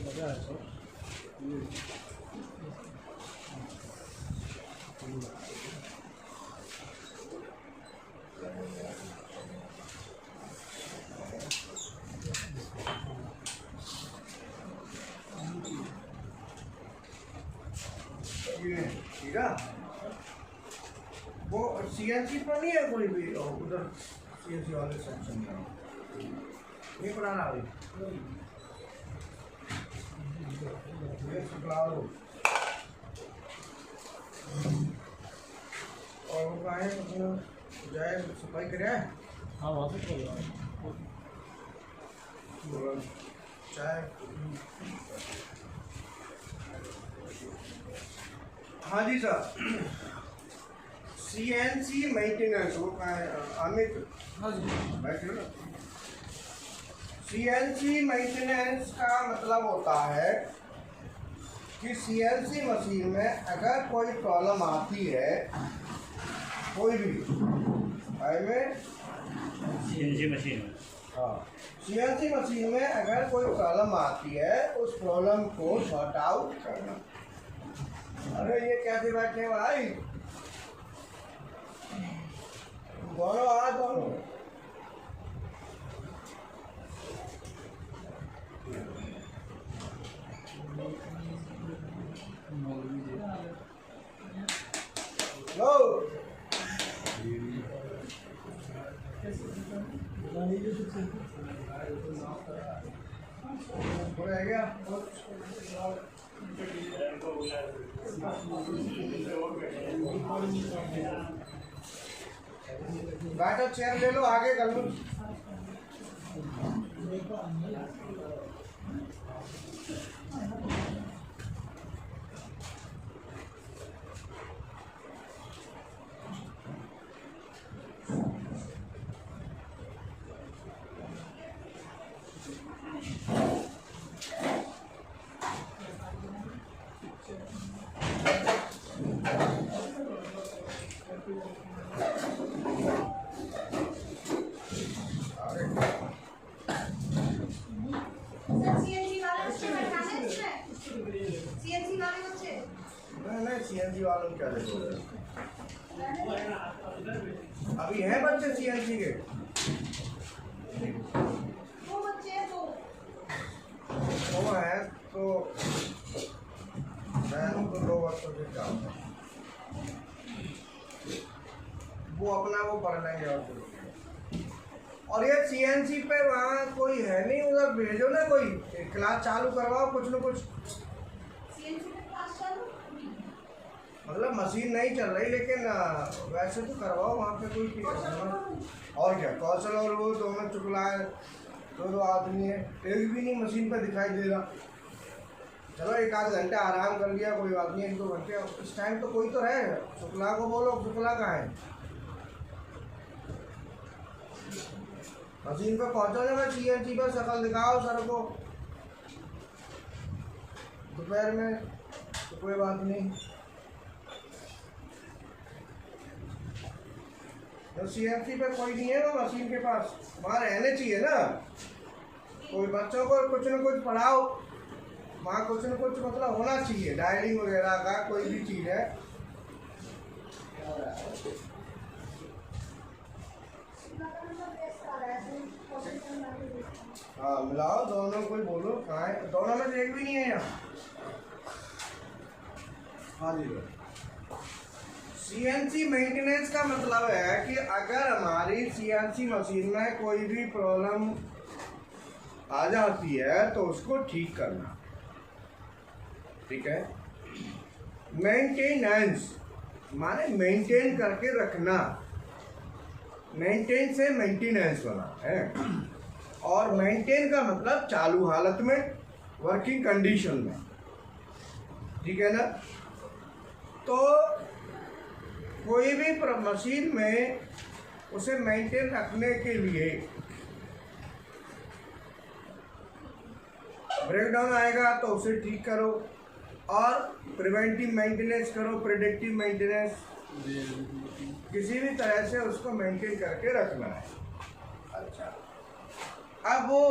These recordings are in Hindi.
ठीक है, वो सीएनसी पर नहीं है कोई भी उधर सीएनसी वाले सेक्शन में नहीं पढ़ाना अभी और वो कहाँ है जाए सफाई करे। हाँ वहाँ से चाय। हाँ जी सर, सीएनसी मेंटेनेंस वो कहाँ है अमित? हाँ जी बैठिए ना। सीएनसी मेंटेनेंस का मतलब होता है कि सीएनसी मशीन में अगर कोई प्रॉब्लम आती है, कोई भी में सीएनसी मशीन में, हाँ सीएनसी मशीन में अगर कोई प्रॉब्लम आती है उस प्रॉब्लम को सॉर्ट आउट करना। अरे ये कैसे बैठे भाई, दोनों हाथ दोनों। लो रह गया बैठो, चेयर ले लो, आगे कर लो। सीएनजी वालों क्या देखोगे, अभी हैं बच्चे सीएनजी के, वो हैं तो मैं तो 2 वर्षों से काम है, वो अपना वो पढ़ लेंगे। और ये सीएनसी पे वहाँ कोई है नहीं, उधर भेजो ना, कोई क्लास चालू करवाओ, कुछ न कुछ। मतलब मशीन नहीं चल रही लेकिन वैसे तो करवाओ वहाँ पे कोई। और क्या कौशल और वो दोनों चुगलाए, दो आदमी है, एक भी नहीं मशीन पे दिखाई दे रहा। चलो 1 आध घंटे आराम कर लिया, कोई बात नहीं, 1-2 घंटे इस टाइम तो कोई तो है। शुक्ला को बोलो, शुक्ला कहाँ है? मशीन पे पहुँचो ना, मैं सीएनसी पर शक्ल दिखाओ सर को दोपहर में, तो कोई बात नहीं। तो सीएनसी पे कोई नहीं है वो मशीन के पास, वहाँ रहने चाहिए ना। कोई बच्चों को कुछ न कुछ पढ़ाओ, वहाँ कुछ न कुछ मतलब होना चाहिए, डायरी वगैरह का कोई भी चीज़ है। हाँ मिलाओ दोनों, कोई बोलो कहाँ है, दोनों में से एक भी नहीं है यहाँ। हाँ जी, सीएनसी मेंटेनेंस का मतलब है कि अगर हमारी सीएनसी मशीन में कोई भी प्रॉब्लम आ जाती है तो उसको ठीक करना, ठीक है। मेंटेनेंस माने मेंटेन करके रखना, मेंटेन से मेंटेनेंस बना है। और मेंटेन का मतलब चालू हालत में, वर्किंग कंडीशन में, ठीक है ना। तो कोई भी मशीन में उसे मेंटेन रखने के लिए ब्रेकडाउन आएगा तो उसे ठीक करो, और प्रिवेंटिव मेंटेनेंस करो, प्रेडिक्टिव मेंटेनेंस, किसी भी तरह से उसको मेंटेन करके रखना है। अच्छा, अब वो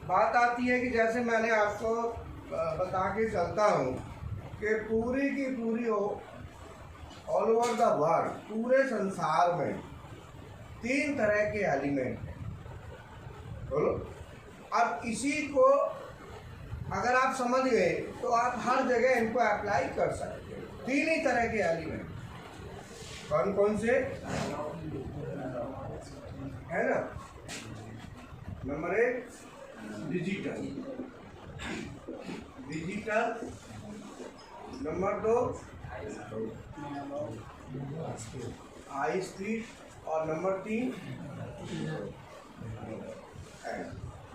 बात आती है कि जैसे मैंने आपको बता के चलता हूँ कि पूरी की पूरी ऑल ओवर द वर्ल्ड, पूरे संसार में 3 तरह के एलिमेंट हैं। बोलो, अब इसी को अगर आप समझ गए तो आप हर जगह इनको अप्लाई कर सकते हैं। 3 ही तरह के एलिमेंट कौन कौन से है ना? Number 1 digital, number 2 high speed, और नंबर 3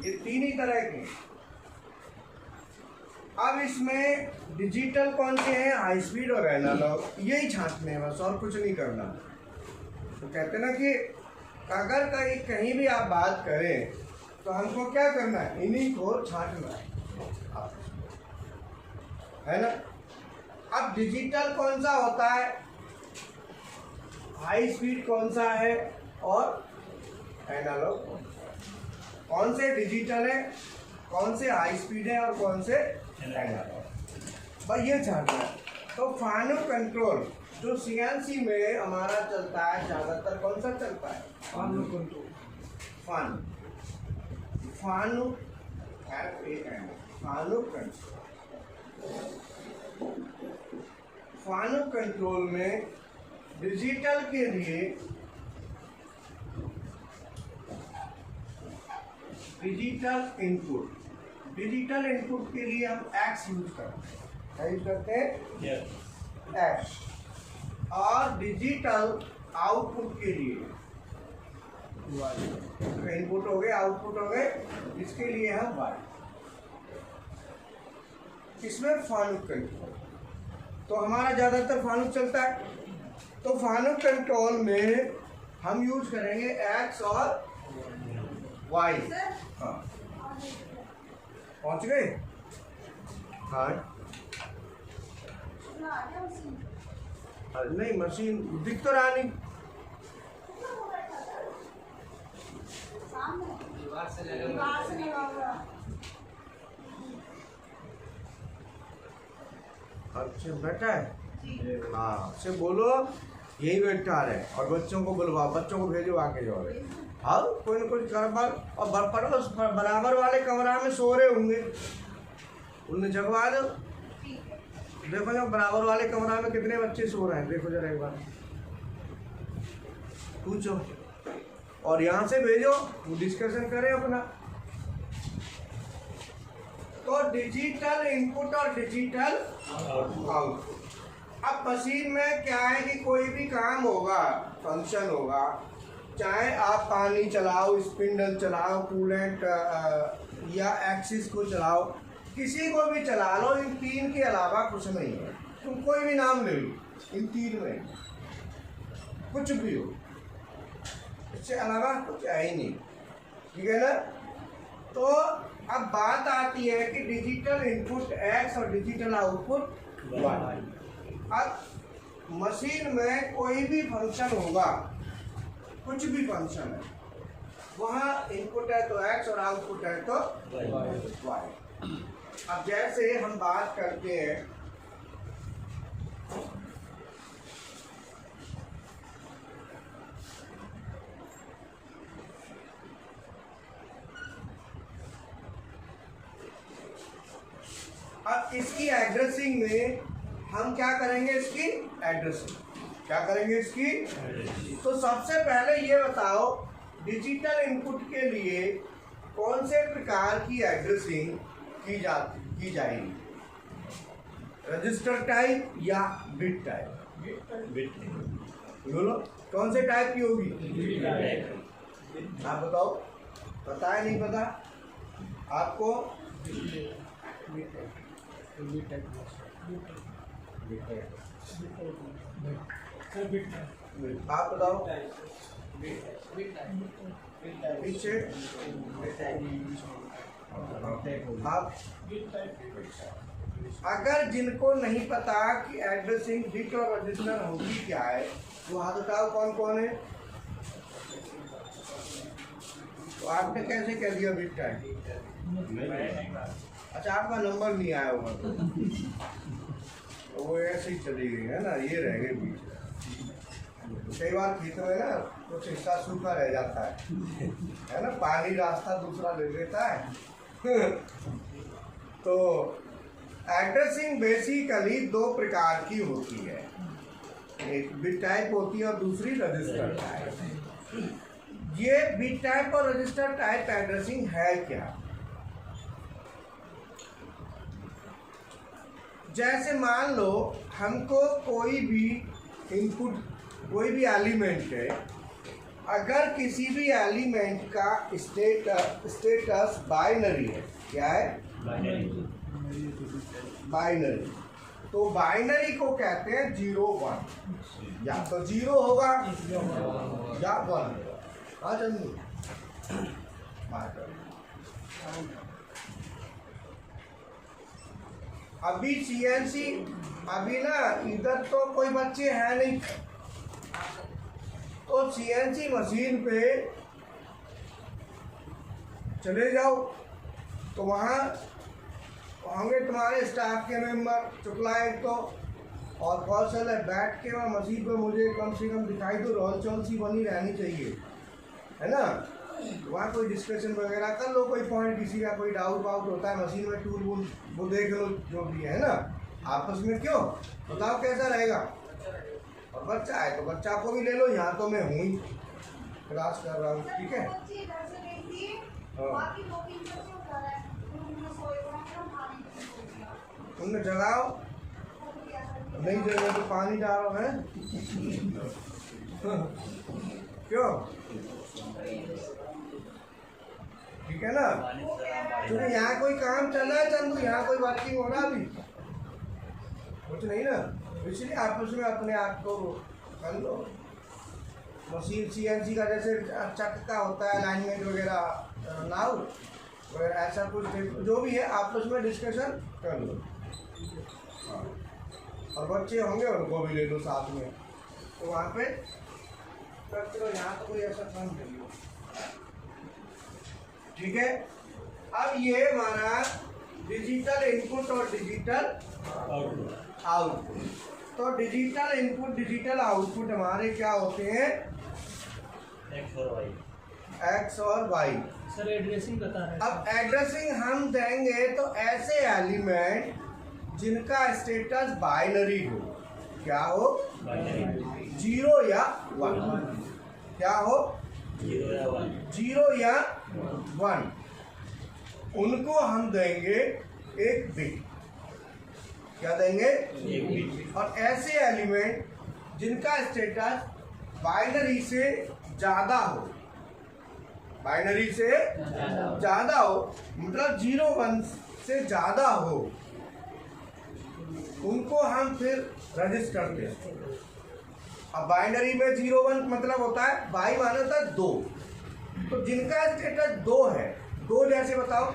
ये 3 ही तरह के। अब इसमें डिजिटल कौन से हैं? हाई स्पीड और एनालॉग, यही छांटने हैं बस, और कुछ नहीं करना। तो कहते ना कि अगर कहीं भी आप बात करें तो हमको क्या करना है? इन्हीं को छांटना है ना? अब डिजिटल कौन सा होता है, हाई स्पीड कौन सा है, और एनालॉग कौन से डिजिटल है, कौन से हाई स्पीड है, और कौन से एनालॉग, बस ये छांटना है। तो फानुक कंट्रोल जो सीएनसी में हमारा चलता है ज़्यादातर कौन सा चलता है? फानुक कंट्रोल, फानुक कंट्रोल में डिजिटल के लिए डिजिटल इनपुट के लिए हम एक्स यूज करते हैं। क्या यूज करते हैं? एक्स। और डिजिटल आउटपुट के लिए वाई। इनपुट हो गए, आउटपुट हो गए, इसके लिए हम वाई। इसमें फानुक कंट्रोल, तो हमारा ज़्यादातर फानुक चलता है। तो फानुक कंट्रोल में हम यूज करेंगे एक्स और वाई। हाँ, पहुंच गए? हाँ, नहीं मशीन दिख तो रहा नहीं। अच्छा बैठा है, हाँ से बोलो यही बैठा है, और बच्चों को बुलवाओ, बच्चों को भेजो आके जो है। हाँ, कोई ना कोई गड़बड़, और पड़ोस बराबर वाले कमरा में सो रहे होंगे, उन्हें जगवा दो। देखो जब बराबर वाले कमरा में कितने बच्चे सो रहे हैं, देखो जरा एक बार पूछो, और यहाँ से भेजो, वो डिस्कशन करें अपना। तो डिजिटल इनपुट और डिजिटल आउटपुट। अब मशीन में क्या है कि कोई भी काम होगा, फंक्शन होगा, चाहे आप पानी चलाओ, स्पिंडल चलाओ, कूलेंट या एक्सिस को चलाओ, किसी को भी चला लो, इन 3 के अलावा कुछ नहीं है। तुम कोई भी नाम ले लो, इन 3 में कुछ भी हो, इससे अलावा कुछ है ही नहीं, ठीक है ना? तो अब बात आती है कि डिजिटल इनपुट एक्स और डिजिटल आउटपुट वाई। अब मशीन में कोई भी फंक्शन होगा, कुछ भी फंक्शन है, वहाँ इनपुट है तो एक्स और आउटपुट है तो वाई। अब जैसे हम बात करते हैं अब इसकी एड्रेसिंग में हम क्या करेंगे? इसकी एड्रेसिंग क्या करेंगे? इसकी। तो सबसे पहले ये बताओ, डिजिटल इनपुट के लिए कौन से प्रकार की एड्रेसिंग की जाएगी? रजिस्टर टाइप या बिट टाइप? बोलो कौन से टाइप की होगी? आप बताओ, पता है नहीं पता आपको? आप बताओ पीछे आप। अगर जिनको नहीं पता कि एड्रेसिंग बिट और रजिस्टर होगी क्या है, वो हाथ उठाओ, कौन कौन है? तो आपने कैसे कह दिया बिट टाइप? अच्छा, आपका नंबर नहीं आया होगा तो वो ऐसे ही चली गई है ना, ये रह गए बीच में। कई बार खेतों में ना कुछ हिस्सा सूखा रह जाता है ना, पानी रास्ता दूसरा ले लेता है। तो एड्रेसिंग बेसिकली दो प्रकार की होती है, एक बिट टाइप होती है और दूसरी रजिस्टर टाइप। ये बिट टाइप और रजिस्टर टाइप एड्रेसिंग है क्या? जैसे मान लो हमको कोई भी इनपुट, कोई भी एलिमेंट है, अगर किसी भी एलिमेंट का स्टेटस बाइनरी है, क्या है? बाइनरी। तो बाइनरी को कहते हैं 0 1, या तो 0 होगा या 1 होगा। हाँ चंदू, अभी सीएनसी, अभी ना इधर तो कोई बच्चे हैं नहीं, तो सीएनसी मशीन पे चले जाओ तो वहाँ होंगे तुम्हारे स्टाफ के मेंबर, शुक्ला एक तो और कौशल है, बैठ के वहाँ मशीन पे मुझे कम से कम दिखाई दो रोल चौल सी बनी रहनी चाहिए, है ना। वहाँ कोई डिस्कशन वगैरह कर लो, कोई पॉइंट किसी का कोई डाउट वाउट होता है मशीन में, टूल वूल वो देख लो जो भी है ना आपस में। क्यों बताओ कैसा रहेगा? और बच्चा है तो बच्चा को भी ले लो, यहाँ तो मैं हूँ ही क्लास कर रहा हूँ, ठीक है। तुमने जगाओ, नहीं जगह तो पानी डालो है। क्यों? ठीक है ना, क्योंकि यहाँ कोई काम चल रहा है चंदू, यहाँ कोई वर्किंग हो रहा अभी कुछ नहीं ना, इसलिए आपस में अपने आप को कर लो। मशीन सीएनसी का जैसे चक का होता है अलाइनमेंट वगैरह, नाउ वगैरह ऐसा कुछ जो भी है आपस में डिस्कशन कर लो। हाँ, और बच्चे होंगे उनको भी ले लो साथ में, तो वहाँ पे करते रहो, यहाँ तो कोई ऐसा काम नहीं हो, ठीक है। अब ये हमारा डिजिटल इनपुट और डिजिटल आउटपुट। तो डिजिटल इनपुट डिजिटल आउटपुट हमारे क्या होते हैं? एक्स और वाई। सर एड्रेसिंग बता रहे हैं। अब एड्रेसिंग हम देंगे तो ऐसे एलिमेंट जिनका स्टेटस बाइनरी हो, क्या हो? 0 या 1, क्या हो? 0 या 1, उनको हम देंगे एक बिट। क्या देंगे? एक बिट। और ऐसे एलिमेंट जिनका स्टेटस बाइनरी से ज़्यादा हो, बाइनरी से ज़्यादा हो मतलब 0 1 से ज़्यादा हो, उनको हम फिर रजिस्टर देते हैं। अब बाइनरी में 0 1 मतलब होता है बाई माना होता है 2, तो जिनका स्टेटस 2 है, 2 जैसे बताओ,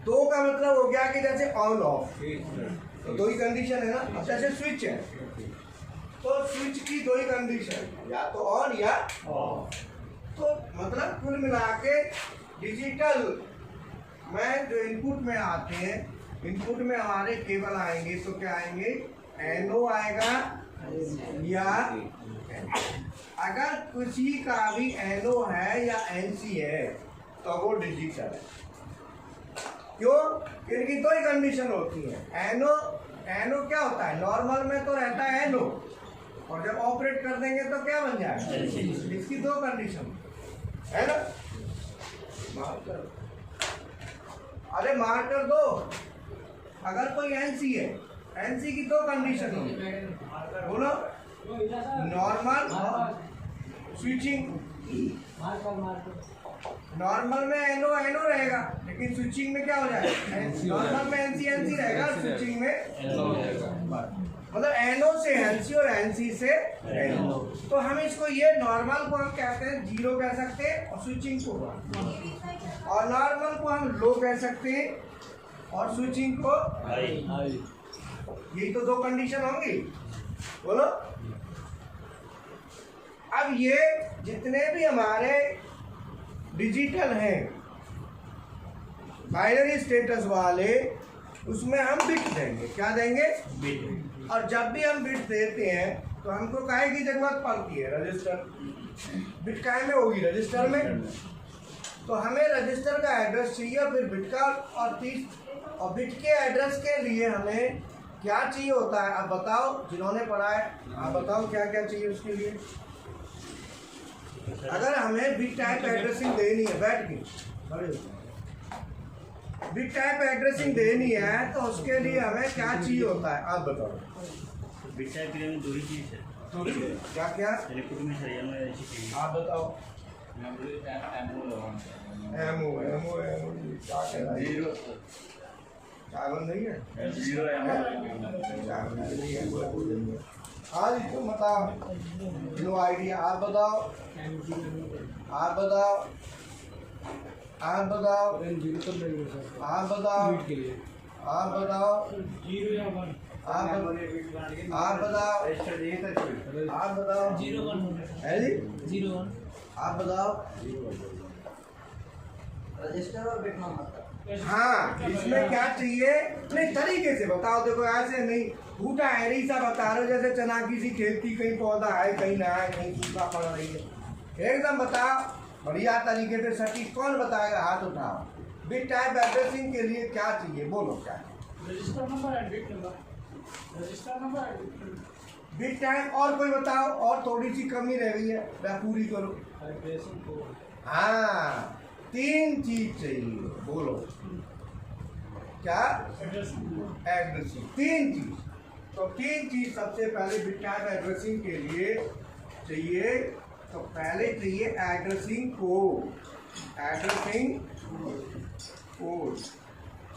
2 का मतलब हो गया कि जैसे ऑन ऑफ, तो 2 ही कंडीशन है ना। अब जैसे स्विच है तो स्विच की 2 ही कंडीशन, या तो ऑन या ऑफ। तो मतलब कुल मिला के डिजिटल में जो इनपुट में आते हैं, इनपुट में हमारे केवल आएंगे तो क्या आएंगे? एनओ आएगा, या अगर किसी का भी एनओ है या एनसी है तो वो डिजिटल है। क्यों? इनकी 2 ही कंडीशन होती है। एनओ, एनओ क्या होता है? नॉर्मल में तो रहता है एनओ, और जब ऑपरेट कर देंगे तो क्या बन जाएगा? इसकी 2 कंडीशन है ना। अरे मार कर दो। अगर कोई एनसी है, एनसी की 2 कंडीशन होगी, बोलो। नॉर्मल स्विचिंग, नॉर्मल में एनओ एनओ रहेगा, लेकिन स्विचिंग में क्या हो जाएगा? नॉर्मल में एनसी एनसी रहेगा, स्विचिंग में मतलब एनओ से एनसी और एनसी से एनओ। तो हम इसको, ये नॉर्मल को हम कहते हैं 0 कह सकते हैं, और स्विचिंग को, और नॉर्मल को हम लो कह सकते हैं, और स्विचिंग को हाई। यही तो 2 कंडीशन होंगी, बोलो। अब ये जितने भी हमारे डिजिटल हैं बाइनरी स्टेटस वाले, उसमें हम बिट देंगे। क्या देंगे? बिट। और जब भी हम बिट देते हैं तो हमको काहे की जरूरत पड़ती है? रजिस्टर। बिट काहे में होगी? रजिस्टर में। तो हमें रजिस्टर का एड्रेस चाहिए, फिर बिट का, और बिट के एड्रेस के लिए हमें क्या चाहिए होता है? आप बताओ, जिन्होंने पढ़ा है आप बताओ क्या क्या चाहिए उसके लिए। अगर हमें बिट टाइप एड्रेसिंग देनी है, बैठ के खड़े हो, बिट टाइप एड्रेसिंग देनी है तो उसके लिए हमें क्या चाहिए होता है? आप बताओ। बिट टाइप के लिए दो ही चीज़ है। क्या क्या? में हरियाणा ऐसी चीज़। आप बताओ। एमओ क्या कह रहा है? जीरो चावल नहीं है? जीरो चावल नहीं है। हाँ जी, तुम बताओ। No idea. आप बताओ। आप बताओ। आप बताओ। आप बताओ। आप बताओ। आप बताओ। आप बताओ। 01 है जी? 01 आप बताओ। रजिस्टर और बिट नंबर। हाँ, इसमें क्या चाहिए? नहीं, तरीके से बताओ। देखो ऐसे नहीं फूटा ऐरी सा बता रहे हो जैसे चना किसी खेत की, कहीं पौधा है कहीं ना है, कहीं सूखा पड़ रही है। एकदम बताओ बढ़िया तरीके से सटीक। कौन बताएगा? हाथ उठाओ। बिट टाइप एड्रेसिंग के लिए क्या चाहिए? बोलो क्या है? Register number and bit number. Register number and bit number. Bit type और कोई बताओ, और थोड़ी सी कमी रह गई है, वह पूरी करो। Addressing code. हाँ, 3 चीज चाहिए। बोलो क्या? एड्रेसिंग 3 चीज। तो 3 चीज सबसे पहले बिट टाइप एड्रेसिंग के लिए चाहिए। तो पहले चाहिए addressing code. Addressing code,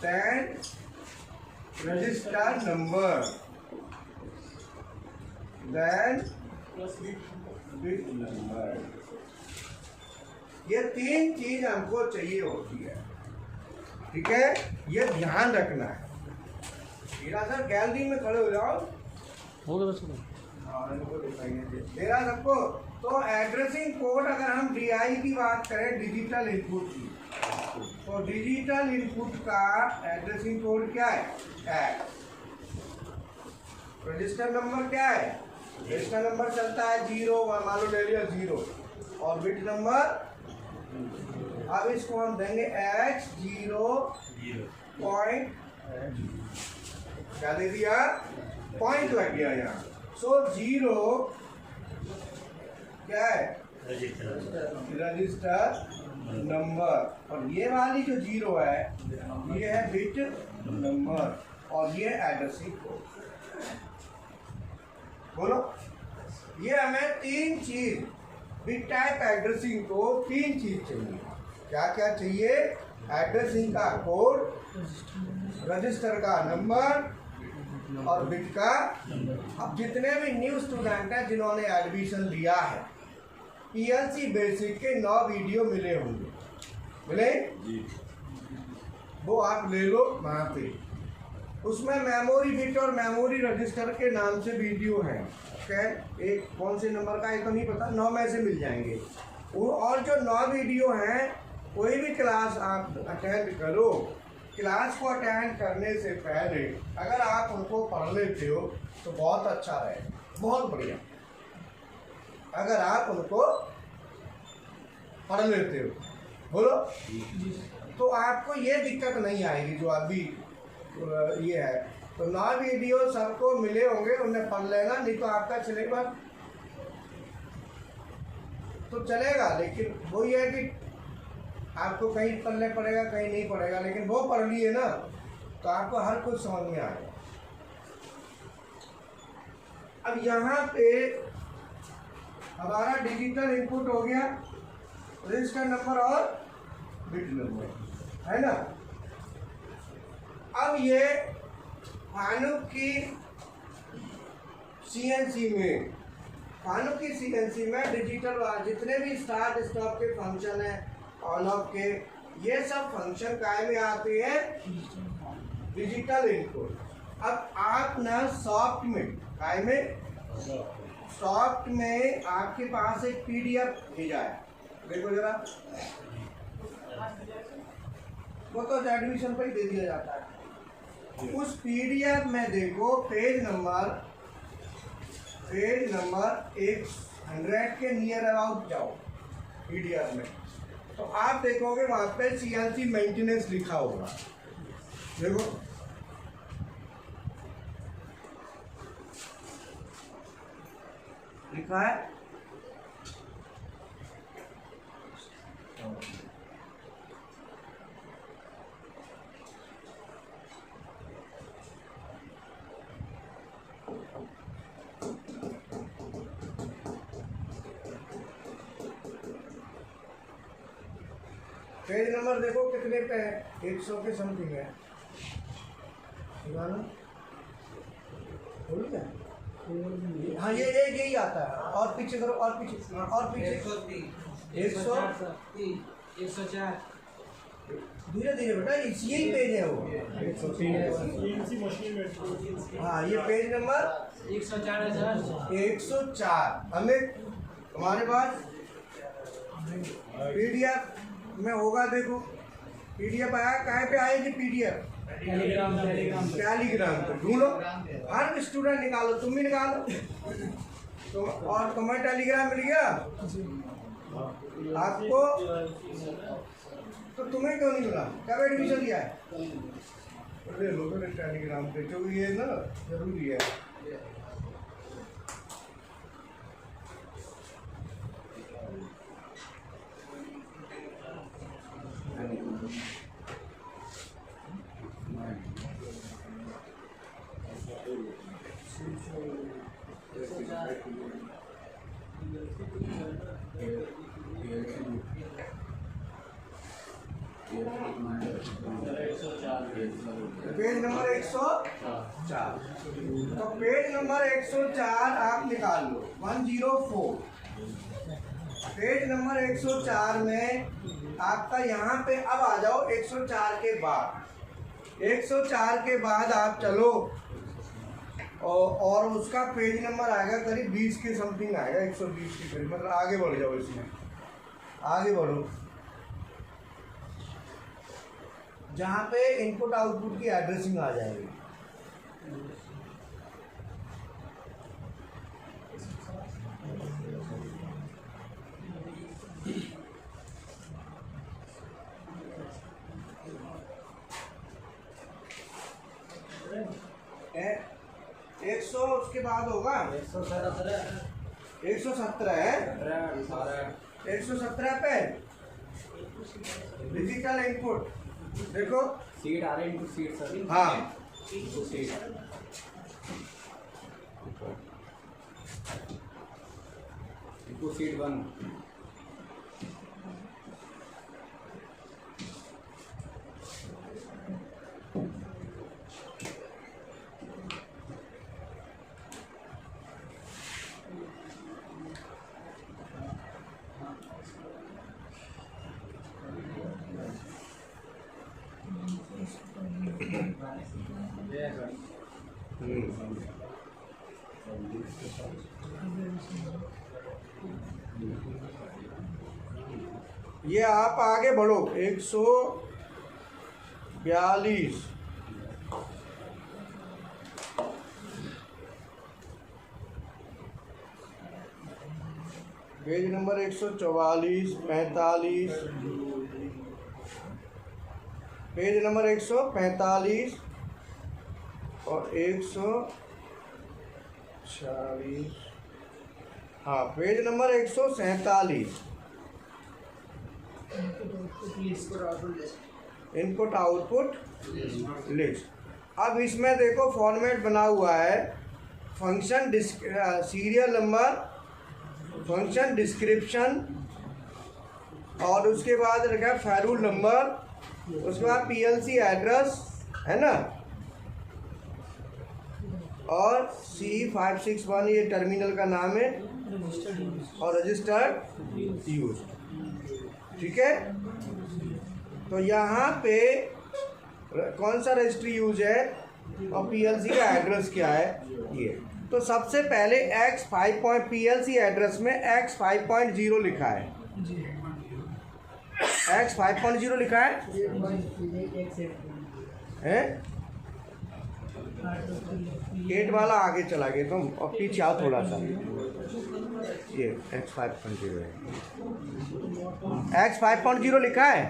then register number, then plus bit number. ये 3 चीज हमको चाहिए होती है। ठीक है, ये ध्यान रखना है। मेरा सर गैलरी में खड़े हो जाओ। हाँ, इनको दिखाइए मेरा सबको। तो एड्रेसिंग कोड, अगर हम DI की बात करें, डिजिटल इनपुट की, तो डिजिटल इनपुट का एड्रेसिंग कोड क्या है? रजिस्टर नंबर क्या है? रजिस्टर नंबर चलता है 0, मान लो ले लिया 0, और बिट नंबर, अब इसको हम देंगे X0 पॉइंट, क्या दे दिया? पॉइंट लग गया यहाँ। सो 0 क्या है? रजिस्टर नंबर, और ये वाली जो 0 है ये है बिट नंबर, और ये एड्रेसिंग कोड। बोलो, ये हमें 3 चीज बिट टाइप एड्रेसिंग को 3 चीज चाहिए। क्या क्या चाहिए? एड्रेसिंग का कोड, रजिस्टर का नंबर, और बिट का। अब जितने भी न्यू स्टूडेंट हैं जिन्होंने एडमिशन लिया है, PLC बेसिक के 9 वीडियो मिले होंगे, मिले? वो आप ले लो वहाँ पे। उसमें मेमोरी बिट और मेमोरी रजिस्टर के नाम से वीडियो हैं। खैर, एक कौन से नंबर का है तो नहीं पता, 9 में से मिल जाएंगे वो। और जो 9 वीडियो हैं, कोई भी क्लास आप अटेंड करो, क्लास को अटेंड करने से पहले अगर आप उनको पढ़ लेते हो तो बहुत अच्छा रहेगा, बहुत बढ़िया। अगर आप उनको पढ़ लेते हो, बोलो, तो आपको ये दिक्कत नहीं आएगी जो अभी ये है। तो 9 वीडियो सबको मिले होंगे, उन्हें पढ़ लेना, नहीं तो आपका सिलेबस तो चलेगा, लेकिन वो ये है कि आपको कहीं पढ़ने पड़ेगा, कहीं नहीं पड़ेगा, लेकिन वो पढ़ लिए ना तो आपको हर कुछ समझ में आएगा। अब यहाँ पे हमारा डिजिटल इनपुट हो गया, रजिस्टर नंबर और बिट नंबर, है ना। अब ये फानुक की CNC में, फानुक की CNC में डिजिटल जितने भी स्टार्ट स्टॉप के फंक्शन है, ऑन ऑफ के, ये सब फंक्शन काय में आते हैं? Digital input. अब आप ना सॉफ्ट में, काय में? स्टॉक में आपके पास एक पीडीएफ भेजा है, देखो जरा, वो तो एडमिशन पर ही दे दिया जाता है। उस पीडीएफ में देखो पेज नंबर 100 के नियर अबाउट जाओ पीडीएफ में, तो आप देखोगे वहाँ पे सीएनसी मेंटेनेंस लिखा होगा। देखो लिखा है, पेज नंबर देखो कितने पे है, 100 के समथिंग है। हाँ ये यही आता है। और पीछे करो, और पीछे, और पीछे 104 धीरे धीरे बेटा, यही पेज है वो। हाँ ये पेज नंबर 104। अमित तुम्हारे पास पीडीएफ में होगा, देखो पीडीएफ आया, कहाँ पे आएगी पीडीएफ? टेलीग्राम पे ढूंढो, हर स्टूडेंट निकालो, तुम भी निकालो। तो और तुम्हें टेलीग्राम मिल गया आपको, तो तुम्हें क्यों नहीं मिला? कब एडमिशन लिया है? अरे लो तो टेलीग्राम पे, जो ये ना जरूरी है। Page number 104। तो पेज नंबर 104 आप निकाल लो, 104। पेज नंबर 104 में आपका यहाँ पे, अब आ जाओ 104 के बाद। 104 के बाद आप चलो और उसका पेज नंबर आएगा करीब 20 के समथिंग आएगा, 120 के करीब, मतलब आगे बढ़ जाओ, इसमें आगे बढ़ो, जहाँ पे इनपुट आउटपुट की एड्रेसिंग आ जाएगी। ए, 100 उसके बाद होगा 117 है, 117 पे डिजिटल इनपुट देखो, सीट आ रहे इनपुट सीट सर। हाँ इनपुट सीट, इनपुट सीट 1। ये आप आगे बढ़ो, 142 पेज नंबर 144, 45, पेज नंबर 145 और 140, हाँ page number 147, input output list. अब इसमें देखो फॉर्मेट बना हुआ है, function serial number, function description, और उसके बाद रखा है फैरूल नंबर, उसके बाद पीएलसी एड्रेस है ना, और C561 ये टर्मिनल का नाम है, और रजिस्टर्ड यूज, ठीक है। तो यहाँ पे कौन सा रजिस्ट्री यूज है और पीएलसी का एड्रेस क्या है, ये तो सबसे पहले X5.PLC एड्रेस में X5.0 लिखा है, X5.0 लिखा है 8 वाला आगे चला गया तुम, और पीछे आओ थोड़ा सा, ये X5.0 है, X5.0 लिखा है,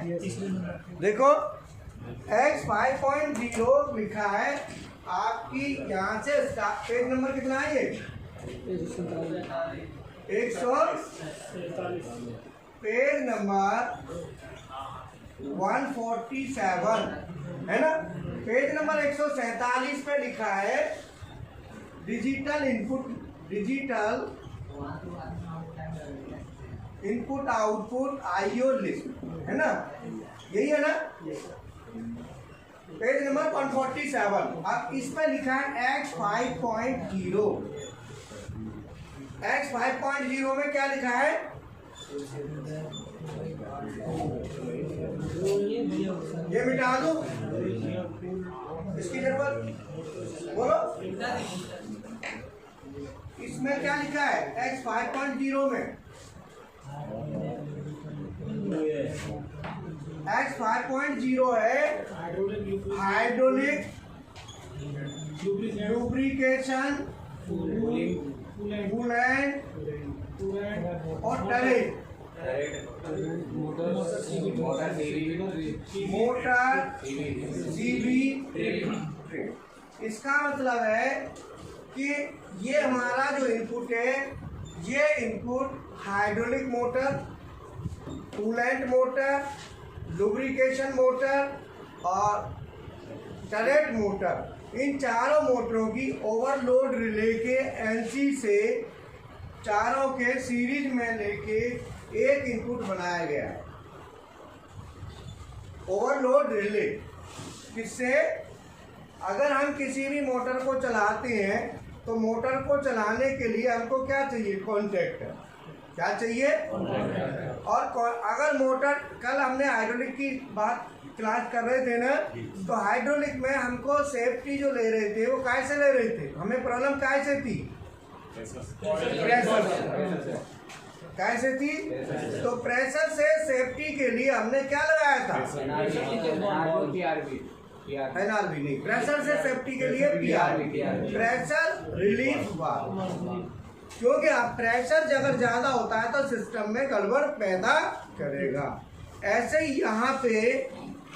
देखो X5.0 लिखा है आपकी, यहाँ से पेज नंबर कितना है ये 100, पेज नंबर 147 है ना। पेज नंबर 147 पे लिखा है digital input output IO list, है ना, यही है ना, पेज नंबर 147। अब इसमें लिखा है X5.0, X5.0 में क्या लिखा है, ये मिटा दो, इसकी जरूरत बोलो, इसमें क्या लिखा है X5.0 में, X5.0 है हाइड्रोलिक लुब्रिकेशन कूलेंट और टरेट, मोटर सीवी। इसका मतलब है कि ये हमारा जो इनपुट है, ये input hydraulic motor, coolant motor, lubrication motor और टरेट मोटर, इन चारों मोटरों की ओवरलोड रिले के एनसी से चारों के सीरीज में लेके एक इनपुट बनाया गया है। ओवरलोड रिले किससे, अगर हम किसी भी मोटर को चलाते हैं तो मोटर को चलाने के लिए हमको क्या चाहिए, कॉन्टैक्टर, क्या चाहिए, और अगर मोटर, कल हमने हाइड्रोलिक की बात क्लास कर रहे थे ना, तो हाइड्रोलिक में हमको सेफ्टी जो ले रहे थे वो कैसे ले रहे थे, हमें प्रॉब्लम कैसे थी, प्रेशर कैसे थी, तो प्रेशर से सेफ्टी के लिए हमने क्या लगाया था, एनआरबी नहीं, प्रेशर से सेफ्टी के लिए पीआरबी, प्रेशर रिलीफ वाल्व, क्योंकि आप प्रेशर अगर ज्यादा होता है तो सिस्टम में गड़बड़ पैदा करेगा। ऐसे ही यहाँ पे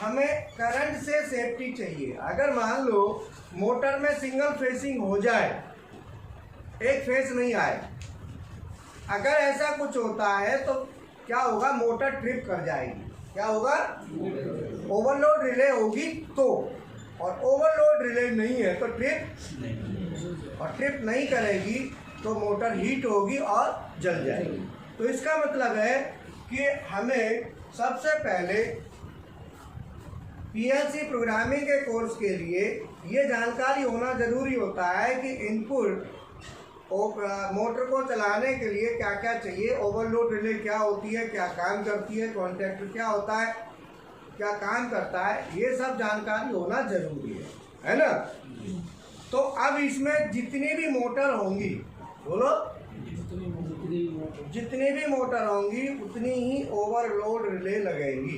हमें करंट से सेफ्टी चाहिए। अगर मान लो मोटर में सिंगल फेसिंग हो जाए, एक फेस नहीं आए, अगर ऐसा कुछ होता है तो क्या होगा, मोटर ट्रिप कर जाएगी, क्या होगा, ओवरलोड रिले होगी तो, और ओवरलोड रिले नहीं है तो ट्रिप, और ट्रिप नहीं करेगी तो मोटर हीट होगी और जल जाएगी। तो इसका मतलब है कि हमें सबसे पहले पीएलसी प्रोग्रामिंग के कोर्स के लिए ये जानकारी होना जरूरी होता है कि इनपुट मोटर को चलाने के लिए क्या क्या चाहिए, ओवरलोड रिले क्या होती है, क्या काम करती है, कॉन्टैक्टर क्या होता है, क्या काम करता है, ये सब जानकारी होना जरूरी है ना। तो अब इसमें जितनी भी मोटर होंगी, बोलो, जितनी भी मोटर होंगी उतनी ही ओवरलोड रिले लगेंगी,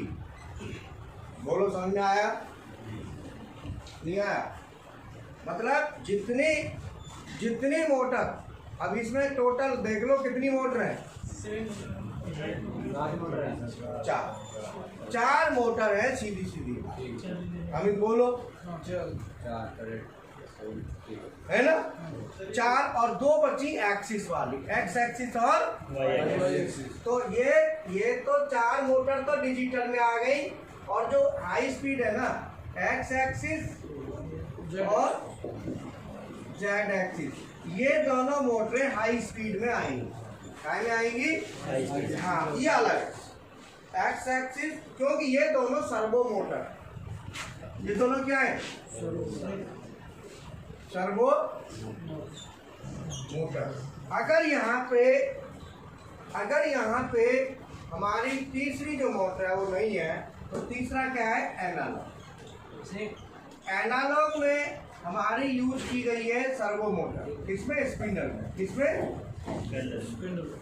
बोलो, समझ में आया, नहीं आया, मतलब जितनी मोटर, अब इसमें टोटल देख लो कितनी मोटर है, चार मोटर है सीधी सीधी, अमित बोलो, है ना, चार और दो बची एक्सिस वाली, एक्स एक्सिस और वाई एक्सिस। तो ये तो चार मोटर तो डिजिटल में आ गई, और जो हाई स्पीड है ना, एक्स एक्सिस और जेड एक्सिस, ये दोनों मोटरें हाई स्पीड में आएंगी, क्या में आएंगी, हाँ, ये अलग है एक्स एक्सिस, क्योंकि ये दोनों सर्वो मोटर, ये दोनों क्या है, सर्वो मोटर। अगर यहाँ पे हमारी तीसरी जो मोटर है वो नहीं है, तो तीसरा क्या है, एनालॉग। एनालॉग में हमारी यूज की गई है सर्वो मोटर, किसमें? स्पिंडल में। किसमें?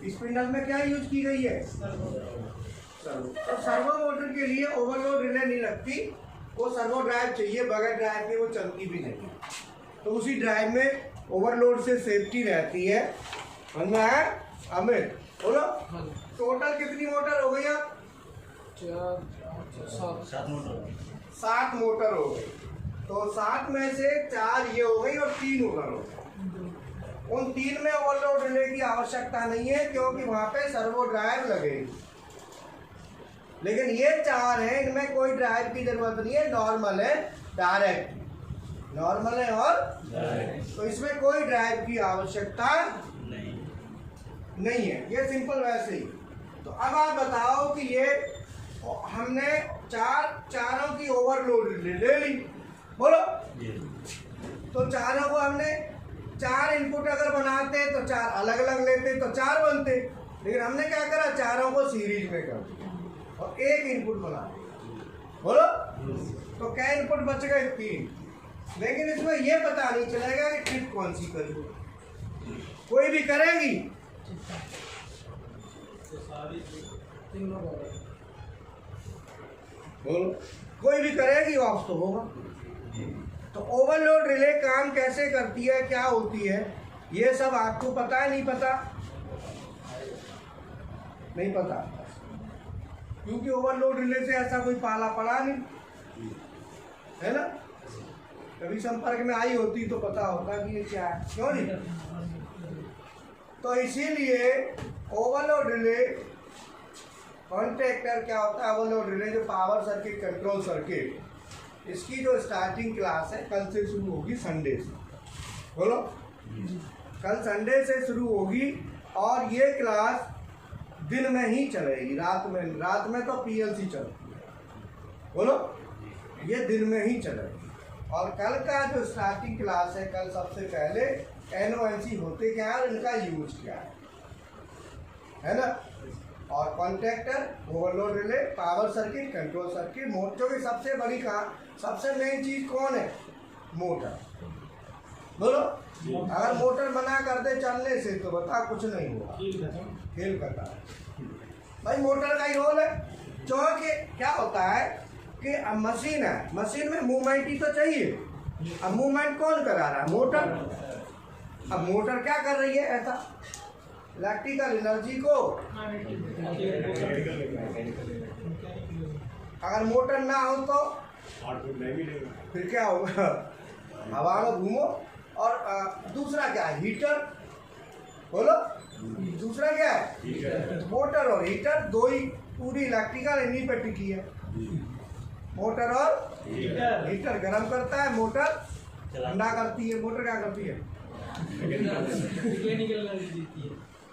स्पिंडल में क्या यूज की गई है? सर्वो। तो सर्वो मोटर के लिए ओवरलोड रिले नहीं लगती, वो सर्वो ड्राइव चाहिए, बगैर ड्राइव के वो चलती भी नहीं। तो उसी ड्राइव में ओवरलोड से सेफ्टी रहती है। समझ में आया? अमित बोलो, टोटल कितनी मोटर हो गई आप? 7 मोटर। 7 मोटर हो गई। तो 7 में से 4 ये हो गई और 3 उधर हो गई। उन 3 में ओवरलोड रिले की आवश्यकता नहीं है, क्योंकि वहां पे सर्वो ड्राइव लगेगी। लेकिन ये 4 हैं, इनमें कोई ड्राइव की जरूरत नहीं है, नॉर्मल है, डायरेक्ट नॉर्मल है और तो इसमें कोई ड्राइव की आवश्यकता नहीं है। ये सिंपल वैसे ही। तो अब आप बताओ कि ये हमने चारों की ओवरलोड ले ली, बोलो। तो चारों को हमने 4 इनपुट अगर बनाते तो 4 अलग अलग लेते तो 4 बनते, लेकिन हमने क्या करा, चारों को सीरीज में कर दिया और 1 इनपुट बना दिया, बोलो। तो क्या इनपुट बच गए? 3। लेकिन इसमें ये पता नहीं चलेगा कि ट्रिप कौन सी करेगी, कोई भी करेगी। बोलो, कोई भी करेगी, ऑफ तो होगा। तो ओवरलोड रिले काम कैसे करती है, क्या होती है, ये सब आपको पता है? नहीं पता? नहीं पता, क्योंकि ओवरलोड रिले से ऐसा कोई पाला पड़ा नहीं है ना। कभी संपर्क में आई होती तो पता होता कि ये क्या है, क्यों नहीं? तो इसीलिए ओवरलोड रिले कॉन्ट्रैक्टर क्या होता है? ओवरलोड रिले जो पावर सर्किट, कंट्रोल सर्किट, इसकी जो स्टार्टिंग क्लास है कल से शुरू होगी, संडे से। बोलो, कल संडे से शुरू होगी और ये क्लास दिन में ही चलेगी, रात में तो पीएलसी चलती है। बोलो, ये दिन में ही चलेगी। और कल का जो स्टार्टिंग क्लास है, कल सबसे पहले एनओएनसी होते क्या है और इनका यूज क्या है ना। और contractor, overload relay, power circuit, control circuit, motor की सबसे बड़ी सबसे मेन चीज कौन है? मोटर। बोलो, अगर मोटर मना कर दे चलने से तो बता कुछ नहीं होगा, खेल करता है भाई। मोटर का ही रोल है। क्योंकि क्या होता है कि अब मशीन है, मशीन में मूवमेंट ही तो चाहिए। अब मूवमेंट कौन करा रहा है? मोटर। अब मोटर क्या कर रही है? ऐसा इलेक्ट्रिकल एनर्जी को, अगर मोटर ना हो तो फिर क्या होगा? हवा में घूमो। और दूसरा क्या है? हीटर। बोलो, दूसरा क्या है? मोटर और हीटर, दो ही पूरी इलेक्ट्रिकल इन्हीं पे टिकी है। मोटर और हीटर गर्म करता है, मोटर ठंडा करती है। मोटर क्या करती है?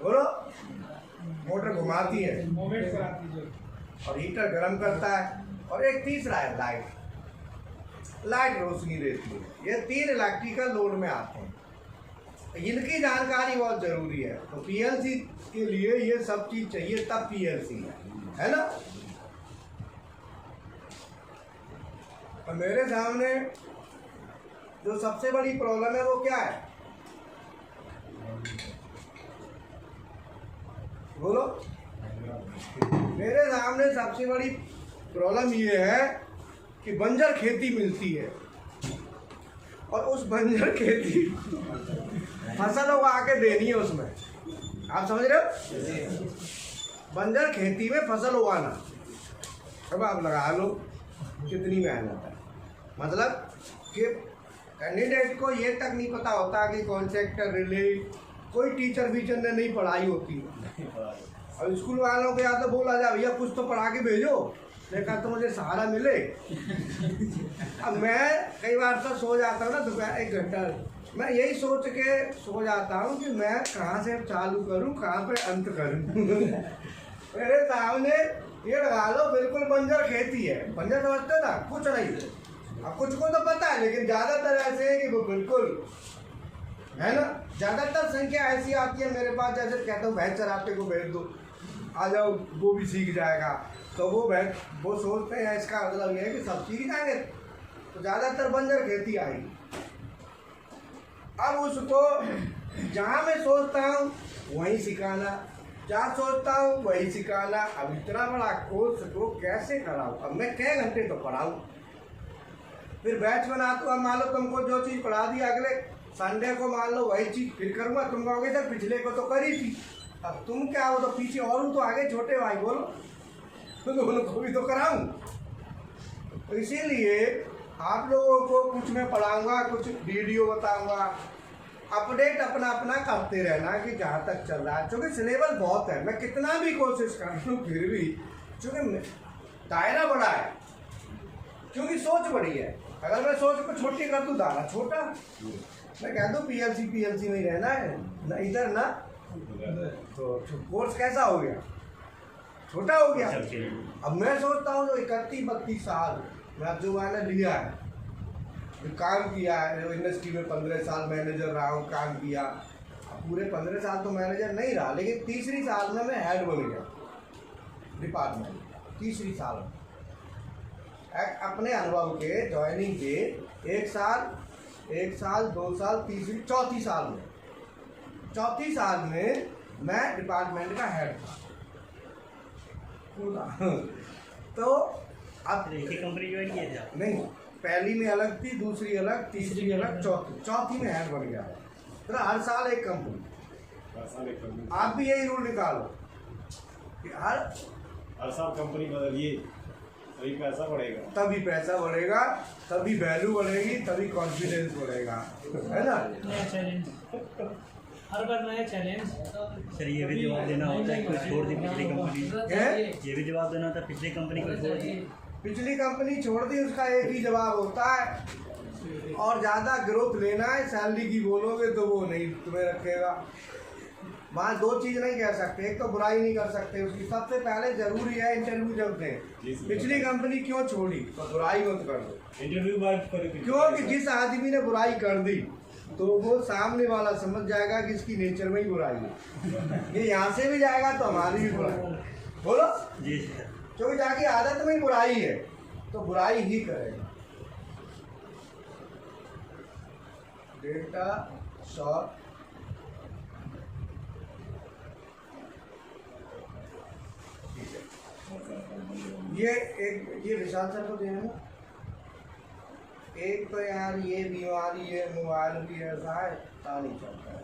बोलो, मोटर घुमाती है और हीटर गर्म करता है। और एक तीसरा है लाइट, लाइट रोशनी देती है। ये 3 इलेक्ट्रिकल लोड में आते हैं, इनकी जानकारी बहुत जरूरी है। तो पीएलसी के लिए ये सब चीज चाहिए, तब पीएलसी है ना। और मेरे सामने जो सबसे बड़ी प्रॉब्लम है वो क्या है? बोलो, मेरे सामने सबसे बड़ी प्रॉब्लम ये है कि बंजर खेती मिलती है और उस बंजर खेती फसल उगा के देनी है उसमें। आप समझ रहे हो? बंजर खेती में फसल उगाना, अब आप लगा लो कितनी मेहनत है। मतलब कि कैंडिडेट को ये तक नहीं पता होता कि कॉन्ट्रैक्टर रिले, कोई टीचर वीचर ने नहीं पढ़ाई होती। और स्कूल वालों को या तो बोला जाए भैया कुछ तो पढ़ा के भेजो, लेकिन तो मुझे सहारा मिले। अब मैं कई बार तो सो जाता हूँ ना, दोपहर 1 घंटा, मैं यही सोच के सो जाता हूँ कि मैं कहाँ से चालू करूँ, कहाँ पे अंत करूँ। मेरे सामने ये लगा लो बिल्कुल बंजर खेती है। बंजर समझते ना, कुछ नहीं। अब कुछ को तो पता है, लेकिन ज़्यादातर ऐसे है कि वो बिल्कुल है ना। ज़्यादातर संख्या ऐसी आती है मेरे पास, जैसे कहता हूँ भैंस चराते को भेज दो, आ जाओ, वो भी सीख जाएगा। तो वो सोचते हैं, इसका मतलब ये है कि सब सीख जाएंगे, तो ज़्यादातर बंजर खेती आएगी। अब उसको जहाँ मैं सोचता हूँ वहीं सिखाना, जहाँ सोचता हूँ वही सिखाना। अब इतना बड़ा कोर्स को कैसे कराऊँ? अब मैं कै घंटे तो पढ़ाऊँ, फिर बैच बनाता हूँ। मान लो तुमको जो चीज़ पढ़ा दी, अगले संडे को मान लो वही चीज़ फिर करूँगा। तुम कहोगे सर पिछले को तो करी थी, अब तुम क्या हो? तो पीछे और हूँ तो आगे छोटे भाई बोलो, तो उनको भी तो कराऊँ। तो इसीलिए आप लोगों को कुछ मैं पढ़ाऊँगा, कुछ वीडियो बताऊँगा, अपडेट अपना अपना करते रहना कि जहाँ तक चल रहा है। क्योंकि सिलेबस बहुत है, मैं कितना भी कोशिश कर लूँ फिर भी, क्योंकि दायरा बड़ा है, क्योंकि सोच बड़ी है। अगर मैं सोच को छोटी कर दूँ, दायरा छोटा, मैं कह दूँ पीएलसी में ही रहना है ना, इधर ना, तो कोर्स कैसा हो गया? छोटा हो गया। अब मैं सोचता हूँ जो 31-32 साल मैं अब जो मैंने लिया है, काम किया है इंडस्ट्री में, 15 साल मैनेजर रहा हूँ, काम किया। अब पूरे 15 साल तो मैनेजर नहीं रहा, लेकिन तीसरी साल में मैं हेड बन गया डिपार्टमेंट। तीसरी साल में अपने अनुभव के, ज्वाइनिंग के 1 साल 2 साल, तीसरी चौथी साल में मैं डिपार्टमेंट का हेड था। तो अब एक ही कंपनी ज्वाइन किए थे आप? नहीं, पहली में अलग थी, दूसरी अलग, तीसरी अलग, चौथी में हेड बन गया। तो हर साल एक कंपनी। आप भी यही रूल निकालो कि हर साल कंपनी बदलिए, तभी पैसा बढ़ेगा, तभी वैल्यू बढ़ेगी, तभी कॉन्फिडेंस बढ़ेगा, है ना? नया चैलेंज, हर बार नया चैलेंज। सर ये भी जवाब देना होता है कोई छोड़ दी पिछली कंपनी? ये भी जवाब देना होता है पिछली कंपनी को छोड़ दी? पिछली कंपनी छोड़ दी, उसका एक ही जवाब होता है, और ज़्यादा ग्रोथ लेना है, सैलरी की बोलोगे तो वो नहीं तुम्हें रखेगा। वहाँ 2 चीज़ नहीं कह सकते, एक तो बुराई नहीं कर सकते उसकी। सबसे पहले जरूरी है इंटरव्यू जब दें, पिछली कंपनी क्यों छोड़ी तो बुराई मत कर दो। इंटरव्यू बात करें, क्योंकि जिस आदमी ने बुराई कर दी तो वो सामने वाला समझ जाएगा कि इसकी नेचर में ही बुराई है। ये यहाँ से भी जाएगा तो हमारी भी बुराई, बोलो जी सर। क्योंकि जाके आदत में ही बुराई है तो बुराई ही करेगा। डेटा शॉर्ट ये विशाल सर को देना। एक तो यार ये बीमारी है, मोबाइल भी ऐसा है, पता नहीं चलता है।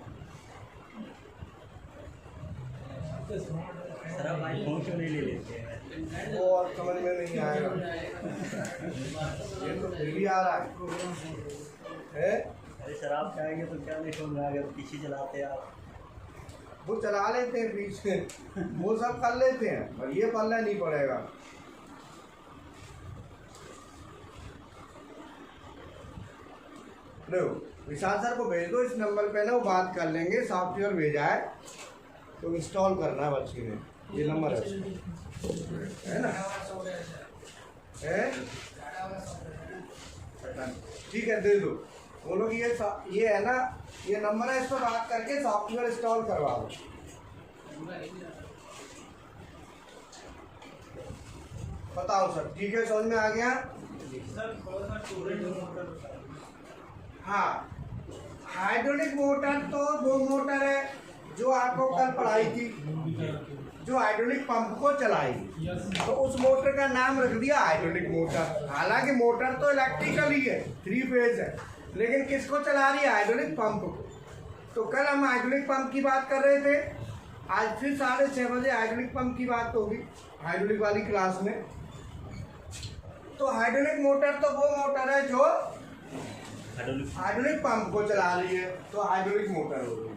सर आप आईफोन क्यों नहीं ले लेते हैं? वो और समझ में नहीं आएगा, ये तो फिर भी आ रहा है? अरे सर आप चाहेंगे तो क्या नहीं समझ में आ गया, पीछे चलाते हैं आप। वो चला लेते हैं पीछे, वो सब कर लेते हैं, पर ये पल्ला नहीं पड़ेगा। लो विशाल सर को भेज दो, इस नंबर पे ना वो बात कर लेंगे। सॉफ्टवेयर भेजा है तो इंस्टॉल करना है बच्ची ने, ये नंबर है ना? है ठीक है, दे दो। बोलो कि ये है ना, ये नंबर है, इस पर बात करके सॉफ्टवेयर इंस्टॉल करवा दो। बताओ सर, ठीक है, समझ में आ गया? हाँ, हाइड्रोलिक मोटर तो वो मोटर है जो आपको कल पढ़ाई थी, जो हाइड्रोलिक पंप को चलाएगी, तो उस मोटर का नाम रख दिया हाइड्रोलिक मोटर। हालांकि मोटर तो इलेक्ट्रिकल ही है, 3 फेज है, लेकिन किसको चला रही है? हाइड्रोलिक पंप को। तो कल हम हाइड्रोलिक पंप की बात कर रहे थे, आज फिर 6:30 बजे हाइड्रोलिक पंप की बात होगी हाइड्रोलिक वाली क्लास में। तो हाइड्रोलिक मोटर तो वो मोटर है जो हाइड्रोलिक पंप को चला रही है, तो हाइड्रोलिक मोटर हो गई।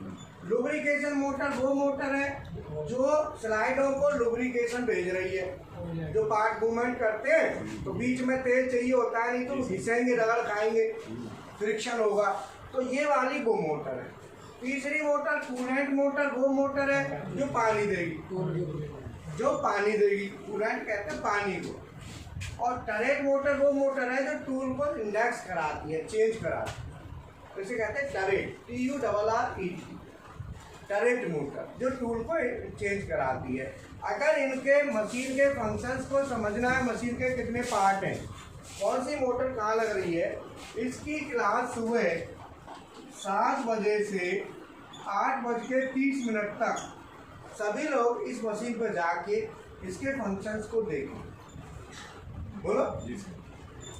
लुब्रिकेशन मोटर वो मोटर है जो स्लाइडों को लुब्रिकेशन भेज रही है। जो पार्ट मूवमेंट करते हैं तो बीच में तेल चाहिए होता है, नहीं तो घिसेंगे, रगड़ खाएंगे, फ्रिक्शन होगा, तो ये वाली वो मोटर है। तीसरी मोटर कूलेंट मोटर वो मोटर है जो पानी देगी, कूलेंट कहते हैं पानी को। और टरेट मोटर वो मोटर है जो टूल को इंडेक्स कराती है, चेंज कराती है, इसे कहते हैं टरेट, TURRET, टरेट मोटर, जो टूल को चेंज कराती है। अगर इनके मशीन के फंक्शंस को समझना है, मशीन के कितने पार्ट हैं, कौन सी मोटर कहाँ लग रही है, इसकी क्लास सुबह 7 बजे से 8:30 तक सभी लोग इस मशीन पर जाके इसके फंक्शंस को देखें। बोलो,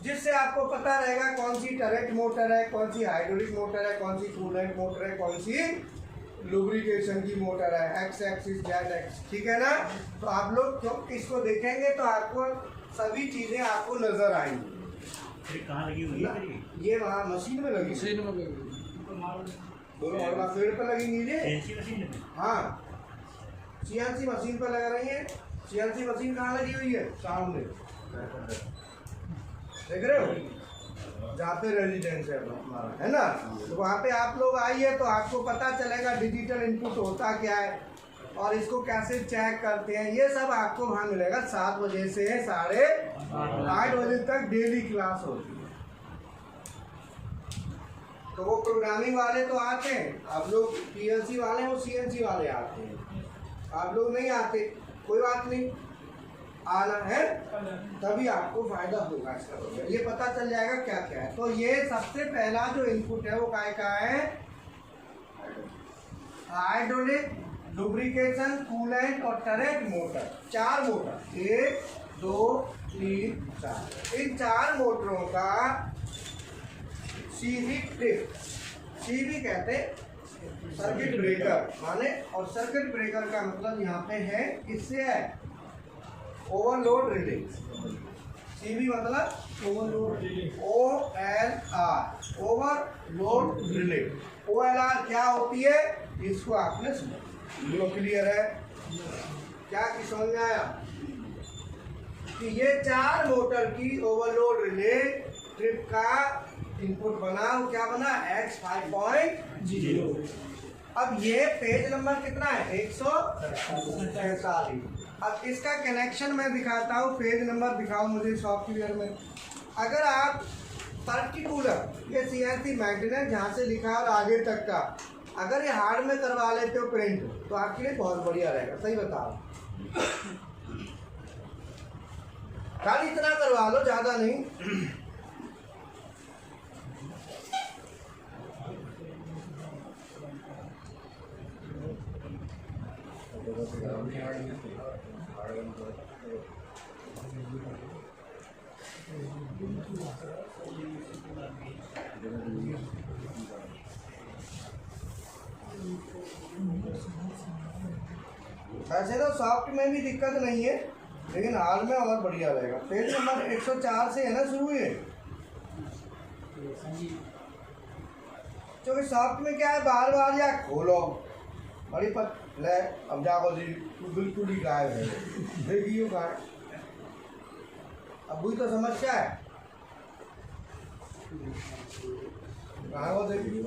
जिससे आपको पता रहेगा कौन सी टरेट मोटर है, कौन सी हाइड्रोलिक मोटर है, कौन सी कूलेंट मोटर है, कौन सी लुब्रिकेशन की मोटर है, एक्स एक्सिस जेड एक्स, ठीक है ना। तो आप लोग तो इसको देखेंगे तो आपको सभी चीजें आपको नजर आएंगी। फिर कहाँ लगी हुई है ये वहाँ मशीन में लगी, मशीन में लगी। दोनों और पेड़ पर लगेंगी ये। फैंसी मशीन है। हाँ, CNC मशीन पर लगा रही है। CNC मशीन कहाँ लगी हुई है? सामने देख रहे हो, जहाँ पे रेजिडेंस है हमारा, है ना। तो वहाँ पे आप लोग आइए तो आपको पता चलेगा डिजिटल इनपुट होता क्या है और इसको कैसे चेक करते हैं, ये सब आपको वहाँ मिलेगा। 7 बजे से 8:30 बजे तक डेली क्लास होती है। तो वो प्रोग्रामिंग वाले तो आते हैं, आप लोग PLC वाले हैं, वो CNC वाले आते हैं, आप लोग नहीं आते, कोई बात नहीं, आना है तभी आपको फायदा होगा इसका। ये पता चल जाएगा क्या क्या है। तो ये सबसे पहला जो इनपुट है वो काय का है? हाइड्रोलिक, लुब्रिकेशन, कूलेंट और टरेट मोटर। 4 मोटर, 1 2 3 4। इन 4 मोटरों का CV ट्रिप, CV कहते हैं सर्किट ब्रेकर माने, और सर्किट ब्रेकर का मतलब यहाँ पे है, इससे है ओवरलोड रिले। CV मतलब overload relay, OLR overload relay. OLR क्या होती है इसको आपने सुना, क्लियर है क्या? कि समझ में आया कि ये 4 मोटर की ओवरलोड रिले ट्रिप का इनपुट बना, वो क्या बना? X5.0। अब ये पेज नंबर कितना है? 143। अब इसका कनेक्शन मैं दिखाता हूँ, पेज नंबर दिखाओ मुझे सॉफ्टवेयर में। अगर आप पर्टिकुलर ये CNC मेंटेनेंस जहाँ से लिखा है और आगे तक का अगर ये हार्ड में करवा लेते हो प्रिंट तो आपके लिए बहुत बढ़िया रहेगा। सही बताओ, खाली इतना करवा लो, ज़्यादा नहीं। ऐसे तो सॉफ्ट में भी दिक्कत नहीं है, लेकिन हाल में और बढ़िया रहेगा। पेज नंबर 104 से है ना शुरू हुए, क्योंकि सॉफ्ट में क्या है, बार बार या खोलो बड़ी पत ले, अब जाओ जी बिल्कुल ही गायब है, देखिए गायब। अब वही तो समस्या है, कहाँ वो देखिए।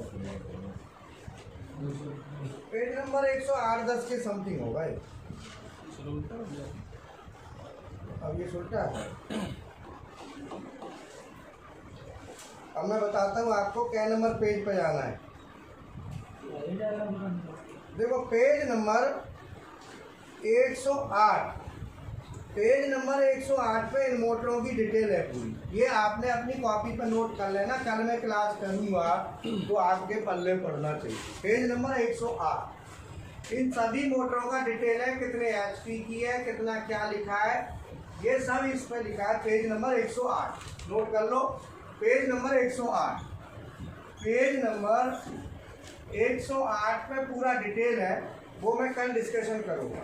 पेज नंबर 108-10 के समथिंग होगा ये। अब ये सुलटा है। अब मैं बताता हूँ आपको क्या नंबर पेज पे जाना है। देखो पेज नंबर 108, पेज नंबर 108 पे इन मोटरों की डिटेल है पूरी। ये आपने अपनी कॉपी पे नोट कर लेना, कल मैं क्लास करूँगा तो आपके पल्ले पढ़ना चाहिए। पेज नंबर 108 इन सभी मोटरों का डिटेल है, कितने HP की है, कितना क्या लिखा है, ये सब इस पे लिखा है। पेज नंबर 108 नोट कर लो, पेज नंबर 108, पेज नंबर 108 में पूरा डिटेल है, वो मैं कल डिस्कशन करूँगा।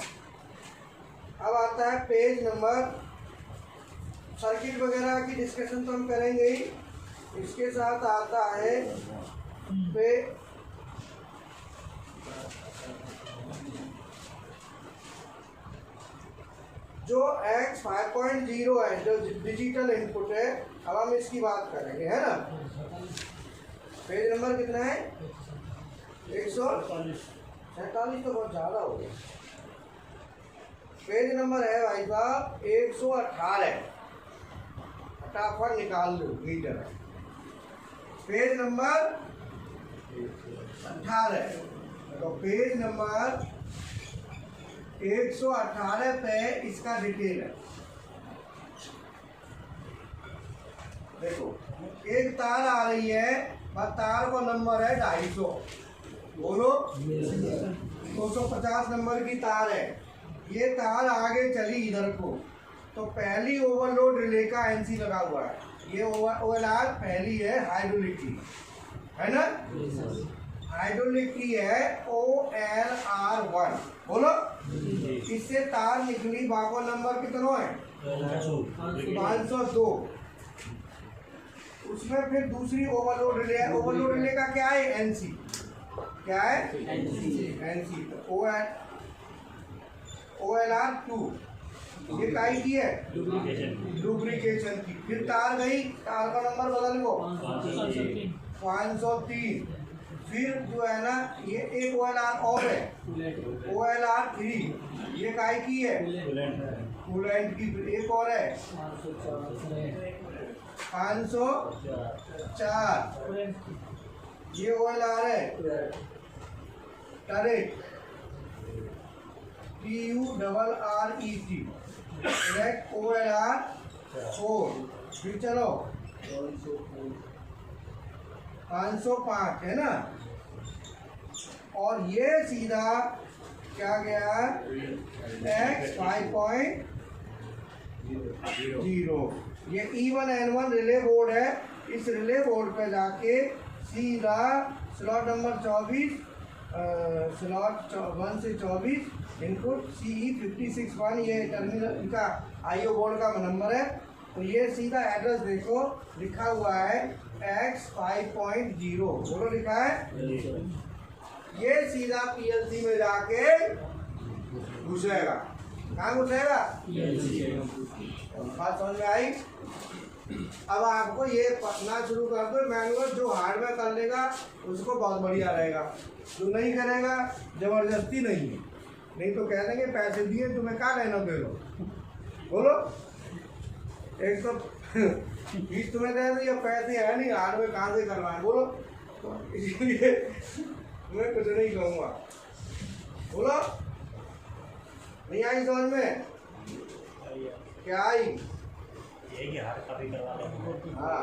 अब आता है पेज नंबर, सर्किट वगैरह की डिस्कशन तो हम करेंगे ही, इसके साथ आता है जो X5.0 है, जो डिजिटल इनपुट है, अब हम इसकी बात करेंगे, है ना। पेज नंबर कितना है? 147 तो बहुत ज़्यादा हो गया। पेज नंबर है भाई साहब 118, फटाफट निकाल लो मीटर। पेज नंबर 18, तो पेज नंबर 118 पे इसका डिटेल है, देखो एक तार आ रही है और तार का नंबर है 250, बोलो 250 नंबर की तार है। ये तार आगे चली इधर को, तो पहली ओवरलोड रिले का एनसी लगा हुआ है। ये ओवरआर पहली है हाइड्रोलिक की, है ना? हाइड्रोलिक की है OLR1, बोलो। इससे तार निकली, बाको नंबर कितना है? 502। उसमें फिर दूसरी ओवरलोड रिले है। ओवरलोड रिले का क्या है? एनसी। क्या है? एनसी। OLR2 ये काई की है? लुब्रिकेशन की। फिर तार गई, तार का नंबर बदल को 503। फिर जो है ना, ये एक OLR और है, OLR3, ये काई की है? कूलेंट की। एक और है 504, ये OLR है टरेट, TURRET, OLR4। फिर चलो 505 है ना। और ये सीधा क्या गया? X5.0। ये E1N1 रिले बोर्ड है। इस रिले बोर्ड पे जाके सीधा स्लॉट नंबर 24, स्लॉट 1 से 24 इनपुट CE561, ये टर्मिनल इनका IO बोर्ड का नंबर है। तो ये सीधा एड्रेस देखो लिखा हुआ है X5.0, बोलो लिखा है। ये सीधा PLC में जाके घुसेगा। कहाँ घुसेगा? बात समझ में आई? अब आपको ये पढ़ना शुरू कर दो मैनुअल। जो हार्डवेयर कर लेगा उसको बहुत बढ़िया रहेगा, जो नहीं करेगा जबरदस्ती नहीं है, नहीं तो कह देंगे पैसे दिए तुम्हें क्या लेना दे लो, बोलो। एक तो फीस तुम्हें दे दी, पैसे है नहीं, हार्डवेयर कहाँ से करवाएं, बोलो। तो इसलिए मैं कुछ नहीं कहूँगा, बोलो। नहीं आई समझ में? क्या आई? हाँ।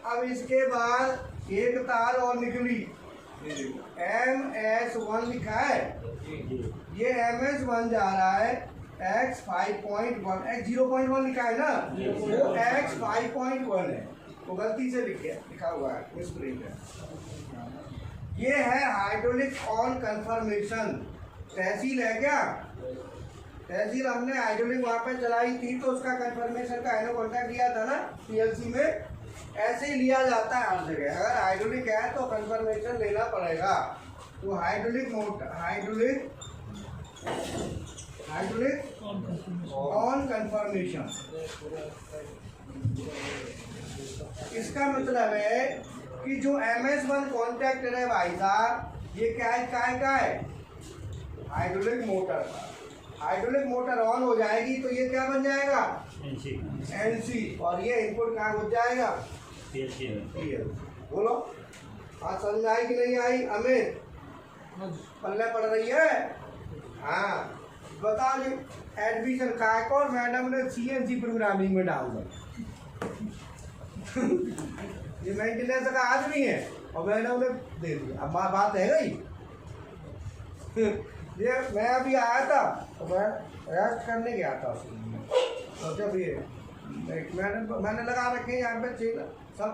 अब इसके बाद एक तार और निकली, MS1 लिखा है। ये MS1 जा रहा है X5.1, X0.1 लिखा है ना, वो X5.1 है, तो गलती से लिखा हुआ है, मिसप्रिंट है। ये है हाइड्रोलिक ऑन कंफर्मेशन। तहसील है क्या? तहसील हमने हाइड्रोलिक वहाँ पे चलाई थी, तो उसका कंफर्मेशन का एनो कॉन्टैक्ट लिया था ना PLC में। ऐसे ही लिया जाता है हर जगह। अगर हाइड्रोलिक है तो कंफर्मेशन लेना पड़ेगा। तो हाइड्रोलिक ऑन कंफर्मेशन, इसका मतलब है कि जो MS1 कॉन्टैक्टर है भाई साहब, ये क्या है? हाइड्रोलिक मोटर का। हाइड्रोलिक मोटर ऑन हो जाएगी तो ये क्या बन जाएगा? NC। और ये इनपुट कहाँ घुस जाएगा? PLC। बोलो, आज समझ आई कि नहीं आई? अमित पल्ले पड़ रही है? हाँ, बताओ जी। एडमिशन कहाँ को मैडम ने CNC प्रोग्रामिंग में डाल दिया। ये मेंटेनेंस का आदमी है और मैडम ने दे दिया। अब बात है गई। ये मैं अभी आया था तो मैं रेस्ट करने गया था, तो जब ये मैंने लगा रखे हैं यहाँ पे चेक सब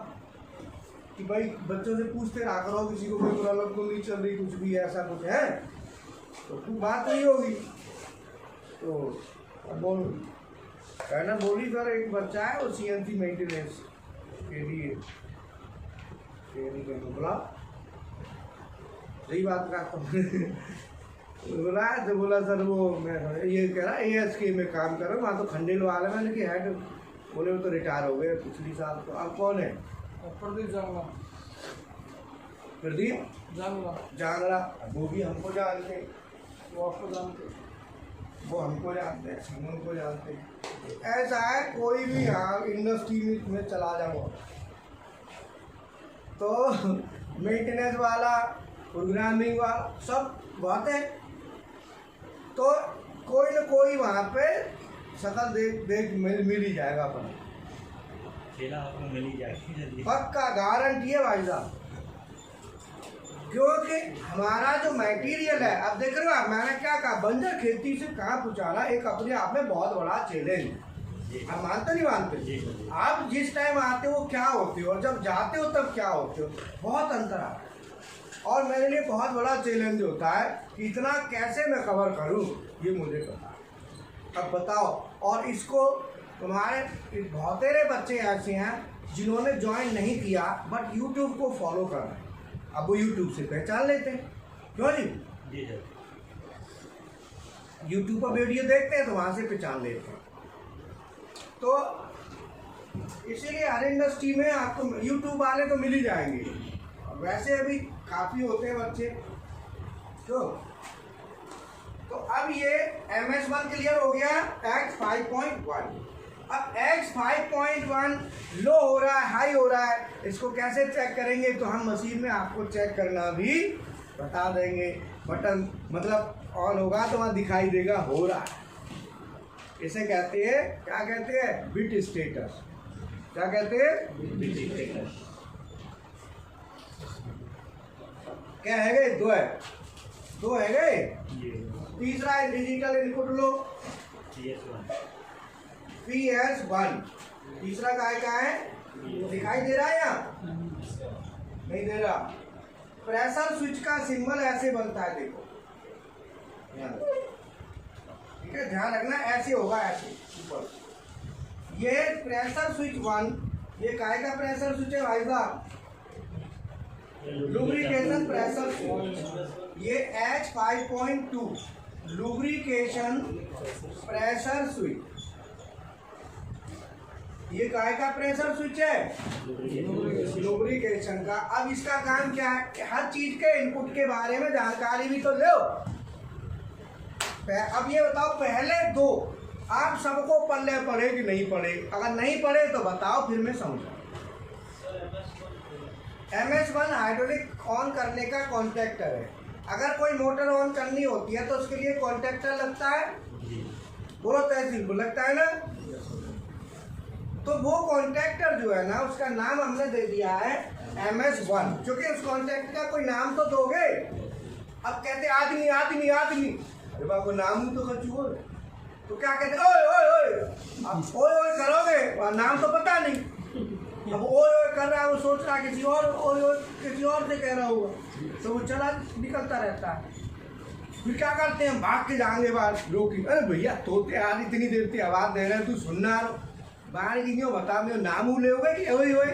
कि भाई बच्चों से पूछते रहा करो, किसी को कोई प्रॉब्लम तो नहीं चल रही, कुछ भी ऐसा कुछ है तो तू बात नहीं होगी। तो अब कहना बोली सर एक बच्चा है वो CNC मेंटेनेंस के लिए बोला, सही बात का बोला। तो बोला सर वो मैं ये कह रहा ASK में काम कर रहा हूँ, वहाँ तो खंडेल वाला। मैंने कि हेड, बोले वो तो रिटायर हो गए पिछली साल। तो अब कौन है? प्रदीप जांगला। प्रदीप जांगला। वो भी हमको जानते, वो आपको जानते, वो हमको जानते हैं, हम उनको जानते हैं। ऐसा है कोई भी यहाँ इंडस्ट्री में चला जाओ तो मेंटेनेंस वाला, प्रोग्रामिंग वाला सब बात है, तो कोई ना कोई वहाँ पे शक्ल देख मिल ही जाएगा अपन। खेला आपको मिल ही जाएगी जल्दी। पक्का गारंटी है भाई साहब, क्योंकि हमारा जो मटेरियल है, अब देख रहे हो आप, मैंने क्या कहा, बंजर खेती से कहाँ पहुँचाना एक अपने आप में बहुत बड़ा चैलेंज। आप मानते नहीं मानते? आप जिस टाइम आते हो क्या होते हो और जब जाते हो तब क्या होते हो, बहुत अंतर आता है। और मेरे लिए बहुत बड़ा चैलेंज होता है कि इतना कैसे मैं कवर करूं, ये मुझे पता है। अब बताओ, और इसको तुम्हारे बहुत सारे बच्चे ऐसे हैं जिन्होंने ज्वाइन नहीं किया बट यूट्यूब को फॉलो कर रहे हैं। अब वो यूट्यूब से पहचान लेते हैं, क्यों जी? जी सर। यूट्यूब पर वीडियो देखते हैं तो वहाँ से पहचान लेते हैं। तो इसीलिए हर इंडस्ट्री में आपको यूट्यूब वाले तो मिल ही जाएंगे। वैसे अभी काफ़ी होते हैं बच्चे। तो अब ये MS1 क्लियर हो गया, X 5.1। अब X 5.1 लो हो रहा है, हाई हो रहा है, इसको कैसे चेक करेंगे? तो हम मशीन में आपको चेक करना भी बता देंगे। बटन मतलब ऑन होगा तो वहाँ दिखाई देगा हो रहा है। इसे कहते हैं, क्या कहते हैं? Bit status. क्या कहते हैं? Bit status. क्या है गए? दो है गए। ये तीसरा है डिजिटल इनपुट लो, PS1। तीसरा का है? दिखाई दे रहा है यहाँ? नहीं दे रहा। प्रेशर स्विच का सिंबल ऐसे बनता है, देखो, ठीक है, ध्यान रखना, ऐसे होगा, ऐसे ऊपर। ये प्रेशर स्विच 1, ये काय का प्रेशर स्विच है भाई साहब? Lubrication pressure switch. ये H 5.2 लुब्रिकेशन प्रेशर स्विच। ये काय का प्रेशर स्विच है? लुब्रिकेशन का। अब इसका काम क्या है? हर चीज के इनपुट के बारे में जानकारी भी तो लो। अब ये बताओ, पहले दो आप सबको पढ़े पढ़े कि नहीं पढ़े? अगर नहीं पढ़े तो बताओ, फिर मैं समझाऊं। MS1 हाइड्रोलिक ऑन करने का कॉन्टैक्टर है। अगर कोई मोटर ऑन करनी होती है तो उसके लिए कॉन्टैक्टर लगता है, बोलो तहसील को लगता है ना? तो वो कॉन्टैक्टर जो है ना, उसका नाम हमने दे दिया है MS1, क्योंकि उस कॉन्टैक्टर का कोई नाम तो दोगे। अब कहते आदमी आदमी आदमी, अरे बाबू नाम तो खचू, तो क्या कहते? ओए ओए ओए, अब ओए ओए करोगे, नाम तो पता नहीं। अब ओए ओए कर रहा है, वो सोच रहा है किसी और ओए ओए किसी और से कह रहा होगा, तो वो चला निकलता रहता है। फिर क्या करते हैं? भाग के जाएंगे बाहर, रोकी, अरे भैया तोते आज इतनी देर से आवाज़ दे रहे हैं, तू सुनना बाहर की क्यों बता, मैं नाम ले हो गए कि ओए ओए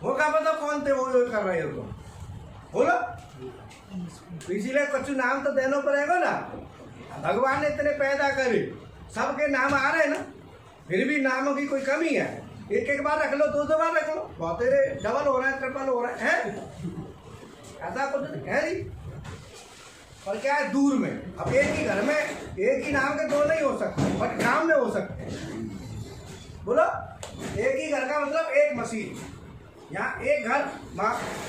वो क्या पता कौन थे ओए ओए कर रहे हो? तो बोलो, इसीलिए कुछ नाम तो देना पड़ेगा ना। भगवान ने इतने पैदा करे, सबके नाम आ रहे हैं ना, फिर भी नामों की कोई कमी है? एक एक बार रख लो, दो बार रख लो, बहुत तेरे डबल हो रहा है, ट्रिपल हो रहा है, ऐसा कुछ है नहीं। और क्या है, दूर में, अब एक ही घर में एक ही नाम के दो नहीं हो सकते, बट गांव में हो सकते हैं। बोलो, एक ही घर का मतलब एक मशीन, यहाँ एक घर,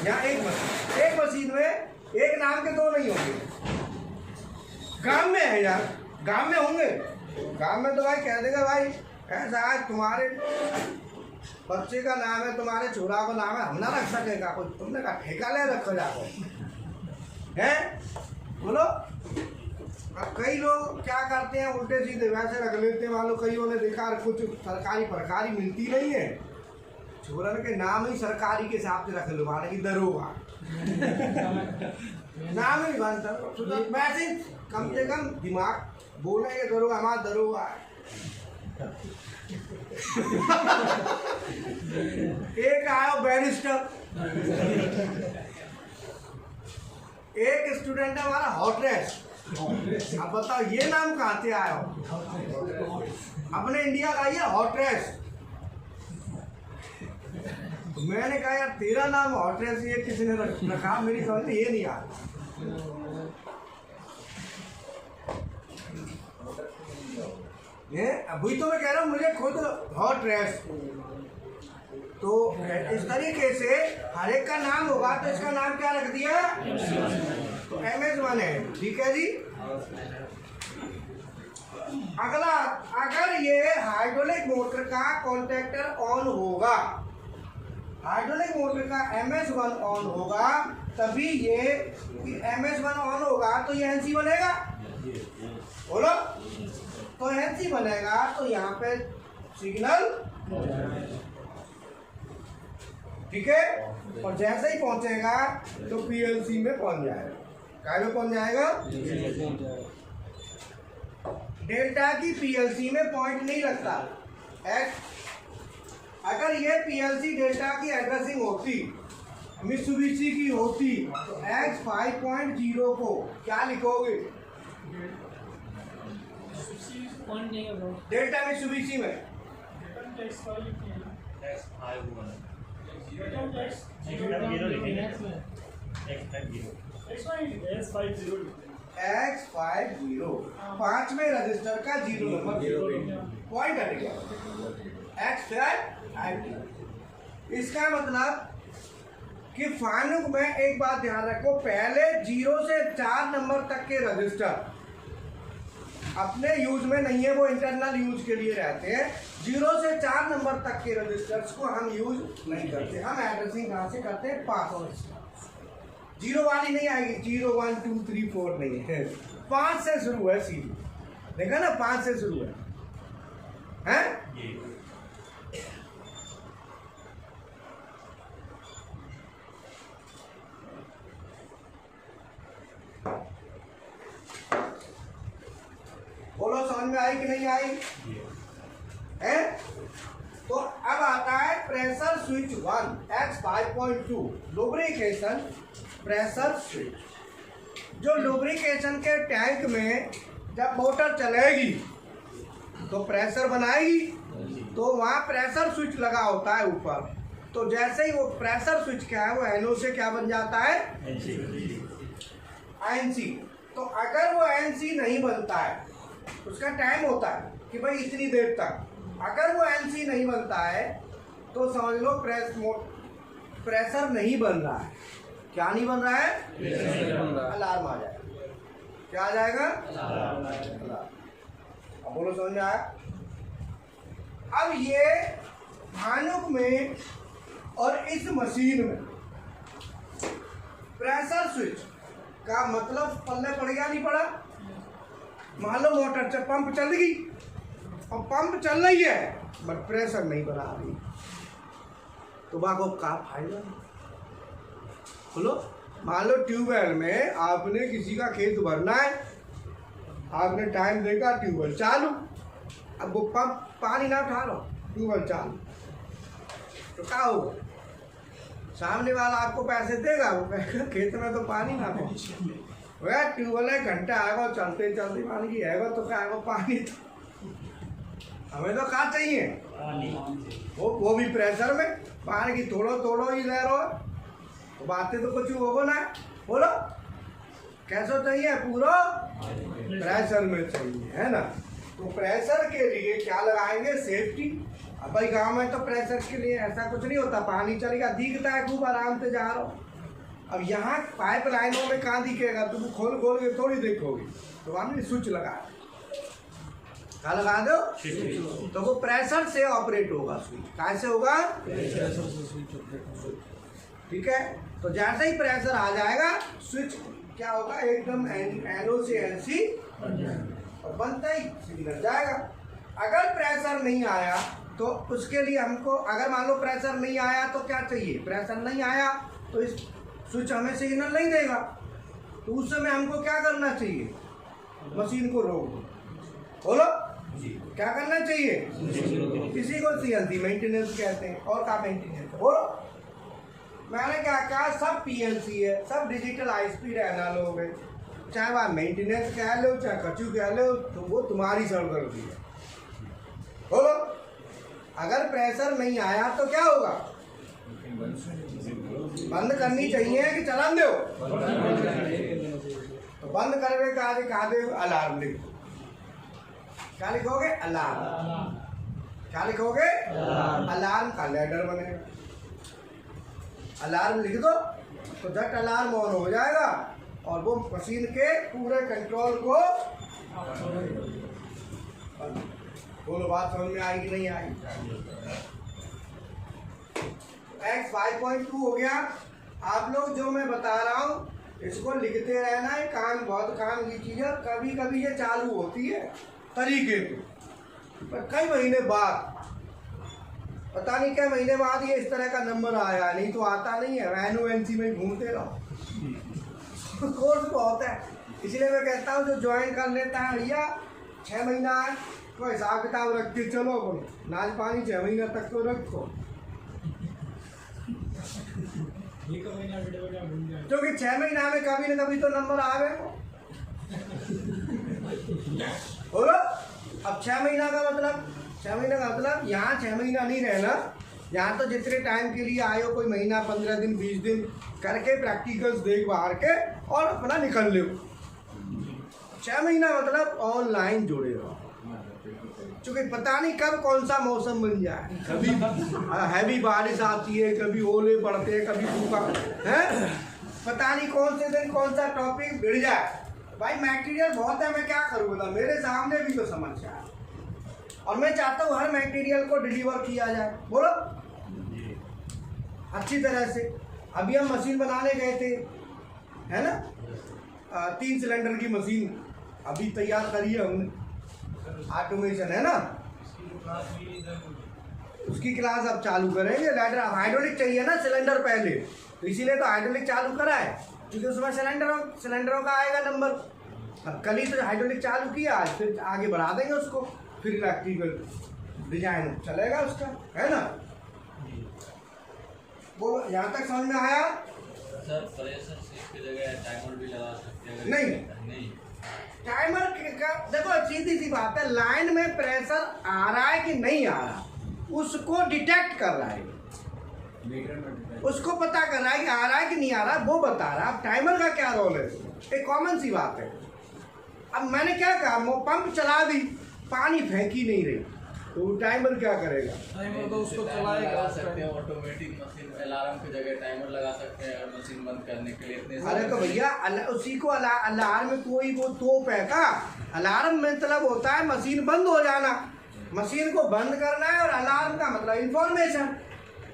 यहाँ एक मशीन में एक नाम के दो नहीं होंगे। गांव में है यार, गांव में होंगे, गांव में तो भाई कह देगा भाई ऐसा है, तुम्हारे बच्चे का नाम है, तुम्हारे छोरा का नाम है, हम ना रख सकेगा कुछ, तुमने कहा ठेका ले रखो जाकर, है? बोलो। अब कई लोग क्या करते हैं, उल्टे सीधे वैसे रख लेते हैं, मानो कईयों ने देखा कुछ सरकारी प्रकारी मिलती नहीं है, छोरन के नाम ही सरकारी के हिसाब से रख लो, माने की दरोगा नाम ही बनता, तो वैसे कम से कम दिमाग बोलेंगे, दरोगा हमारा दरोगा है। एक आया बैरिस्टर, एक स्टूडेंट है हमारा हॉटरेस। अब बताओ ये नाम कहाँ से आया हो? अपने इंडिया का ये हॉटरेस। मैंने कहा यार तेरा नाम हॉटरेस ये किसने रखा, मेरी समझ में ये नहीं आ रहा। अभी तो मैं कह रहा हूँ मुझे खुद हॉटरेस, तो इस तरीके से हर एक का नाम होगा, तो इसका नाम क्या रख दिया? तो MS1 है, ठीक है जी। अगला, अगर ये हाइड्रोलिक मोटर का कॉन्टैक्टर ऑन होगा, हाइड्रोलिक मोटर का MS1 ऑन होगा, तभी ये MS1 ऑन होगा तो ये NC बनेगा। बोलो, तो NC बनेगा तो यहाँ पे सिग्नल, ठीक है। और जैसे ही पहुंचेगा तो PLC में पहुंच जाएगा। क्या में पहुंच जाएगा? डेल्टा की PLC में पॉइंट नहीं लगता। अगर ये PLC डेल्टा की एड्रेसिंग होती, मित्सुबिशी की होती, तो X 5.0 को क्या लिखोगे? डेल्टा मित्सुबिशी में X50 पांचवें रजिस्टर का 0 नंबर पॉइंट हटेगा। X50। इसका मतलब कि फानुक में एक बात ध्यान रखो, पहले 0 से 4 नंबर तक के रजिस्टर अपने यूज में नहीं है, वो इंटरनल यूज के लिए रहते हैं। 0 से 4 नंबर तक के रजिस्टर्स को हम यूज नहीं करते। हम एड्रेसिंग कहाँ से करते हैं? 5 जीरो वाली नहीं आएगी, 0 1 2 3 4 नहीं है, 5 से शुरू है सीधी। देखा ना, 5 से शुरू है, हैं? बोलो, समझ में आई कि नहीं आई? है? तो अब आता है pressure switch 1 X 5.2 lubrication pressure switch. जो लुब्रिकेशन के टैंक में जब मोटर चलेगी तो प्रेशर बनाएगी, तो वहाँ प्रेशर स्विच लगा होता है ऊपर। तो जैसे ही वो प्रेशर स्विच क्या है, वो NO से क्या बन जाता है? NC। तो अगर वो NC नहीं बनता है, उसका टाइम होता है कि भाई इतनी देर तक, अगर वो NC नहीं बनता है तो समझ लो प्रेशर नहीं बन रहा है। क्या नहीं बन रहा है? अलार्म आ जाएगा। क्या आ जाएगा? अलार्म। अब बोलो, समझ में आया? अब ये भानुक में और इस मशीन में प्रेशर स्विच का मतलब पल्ले पड़ गया, नहीं पड़ा? मान लो मोटर से पंप चल गई और पंप चल रही है बट प्रेशर नहीं बना रही, तो बाको का फायदा? बोलो, मान लो ट्यूबवेल में आपने किसी का खेत भरना है, आपने टाइम देखा, ट्यूबवेल चालू, अब वो पंप पानी ना उठा लो, ट्यूबवेल चालू, तो क्या होगा? सामने वाला आपको पैसे देगा, वो कहेगा खेत में तो पानी ना पहुंचे। वह ट्यूबवेल 1 घंटा आएगा, चलते चलते पानी की आएगा, तो क्या आएगा? पानी। हमें तो क्या चाहिए? वो भी प्रेशर में, पानी की थोड़ो ही ले रहो, तो बातें तो कुछ होगा ना। बोलो, कैसा चाहिए? पूरा प्रेशर में चाहिए, है ना? तो प्रेशर के लिए क्या लगाएंगे? सेफ्टी। अब भाई गांव में तो प्रेशर के लिए ऐसा कुछ नहीं होता, पानी चलेगा, दिखता है खूब आराम से जा रहा हो। अब यहाँ पाइप लाइनों में कहाँ दिखेगा? तुम खोल के थोड़ी देखोगे, तो आपने स्विच लगा, क्या लगा दो? तो वो प्रेशर से ऑपरेट होगा स्विच। कैसे होगा? ठीक है। तो जैसे ही प्रेशर आ जाएगा, स्विच क्या होगा? एकदम NO से NC और बनता ही सिग्नल जाएगा। अगर प्रेशर नहीं आया तो उसके लिए हमको, अगर मान लो प्रेशर नहीं आया तो क्या चाहिए? प्रेशर नहीं आया तो इस स्विच हमें सिग्नल नहीं देगा, तो उस समय हमको क्या करना चाहिए? मशीन को रोक दो। बोलो, क्या करना चाहिए? किसी को CNC मेंटेनेंस कहते हैं, और क्या मेंटेनेंस? बोलो, मैंने क्या कहा? सब PLC है, सब डिजिटल हाई स्पीड एनालॉग है, चाहे वह मेंटेनेंस कह लो, चाहे कचू कह लो, तो वो तुम्हारी सर्वगति है। बोलो, अगर प्रेशर नहीं आया तो क्या होगा? बंद करनी चाहिए कि चलान दो? तो बंद करके कहा दे? अलार्म लिखो। क्या लिखोगे? अलार्म। क्या लिखोगे? अलार्म का लेटर बनेगा। अलार्म लिख दो तो झट अलार्म ऑन हो जाएगा और वो मशीन के पूरे कंट्रोल को बोलो बात समझ में आई कि नहीं आई? X 5.2 हो गया। आप लोग जो मैं बता रहा हूँ इसको लिखते रहना है, काम बहुत काम की चीज़ है। कभी कभी ये चालू होती है तरीके पर कई महीने बाद, पता नहीं क्या महीने बाद ये इस तरह का नंबर आया, नहीं तो आता नहीं है। एनओएनसी में घूमते रहो। कोर्स बहुत है, इसलिए मैं कहता हूँ जो ज्वाइन कर लेता है भैया 6 महीना है तो हिसाब किताब रख के चलो, नाच पानी 6 महीना तक तो रखो, क्योंकि 6 महीना में कभी न कभी तो नंबर आवे। बोलो अब 6 महीना का मतलब, 6 महीना का मतलब यहाँ 6 महीना नहीं रहना, यहाँ तो जितने टाइम के लिए आए हो, कोई महीना 15 दिन 20 दिन करके प्रैक्टिकल्स देख बाहर के और अपना निकल लो। 6 महीना मतलब ऑनलाइन जुड़े रहो, क्योंकि पता नहीं कब कौन सा मौसम बन जाए, कभी हैवी बारिश आती है, कभी ओले पड़ते हैं, कभी सूखा है, पता नहीं कौन से दिन कौन सा टॉपिक भिड़ जाए। भाई मटेरियल बहुत है, मैं क्या करूँ बता, मेरे सामने भी तो समस्या है और मैं चाहता हूँ हर मटेरियल को डिलीवर किया जाए। बोलो अच्छी तरह से। अभी हम मशीन बनाने गए थे, है ना, 3 सिलेंडर की मशीन अभी तैयार करी है हमने, ऑटोमेशन है ना, उसकी क्लास अब चालू करेंगे। लैडर अब हाइड्रोलिक चाहिए ना सिलेंडर पहले, तो इसीलिए तो हाइड्रोलिक चालू करा है, क्योंकि उसमें सिलेंडरों का आएगा नंबर। अब कल ही तो हाइड्रोलिक चालू किया, आज फिर आगे बढ़ा देंगे उसको, फिर इलेक्ट्रिकल डिजाइन चलेगा उसका, है ना। बोलो यहाँ तक समझ में आया? सर प्रेशर स्विच की जगह टाइमर भी लगा सकते हैं? नहीं, टाइमर का देखो सीधी सी बात है, लाइन में प्रेशर आ रहा है कि नहीं आ रहा उसको डिटेक्ट कर रहा है, उसको पता कर रहा है कि आ रहा है कि नहीं आ रहा, वो बता रहा है। अब टाइमर का क्या रोल है? एक कॉमन सी बात है। अब मैंने क्या कहा, पंप चला दी, पानी फेंकी नहीं रही, तो टाइमर क्या करेगा? टाइमर तो उसको चलाएगा। सकते हैं ऑटोमेटिक मशीन, अलार्म की जगह टाइमर लगा सकते हैं मशीन बंद करने के लिए। इतने अरे तो भैया उसी को अलार्म में कोई वो तोप है का? अलार्म मतलब होता है मशीन बंद हो जाना, मशीन को बंद करना है, और अलार्म का मतलब इंफॉर्मेशन।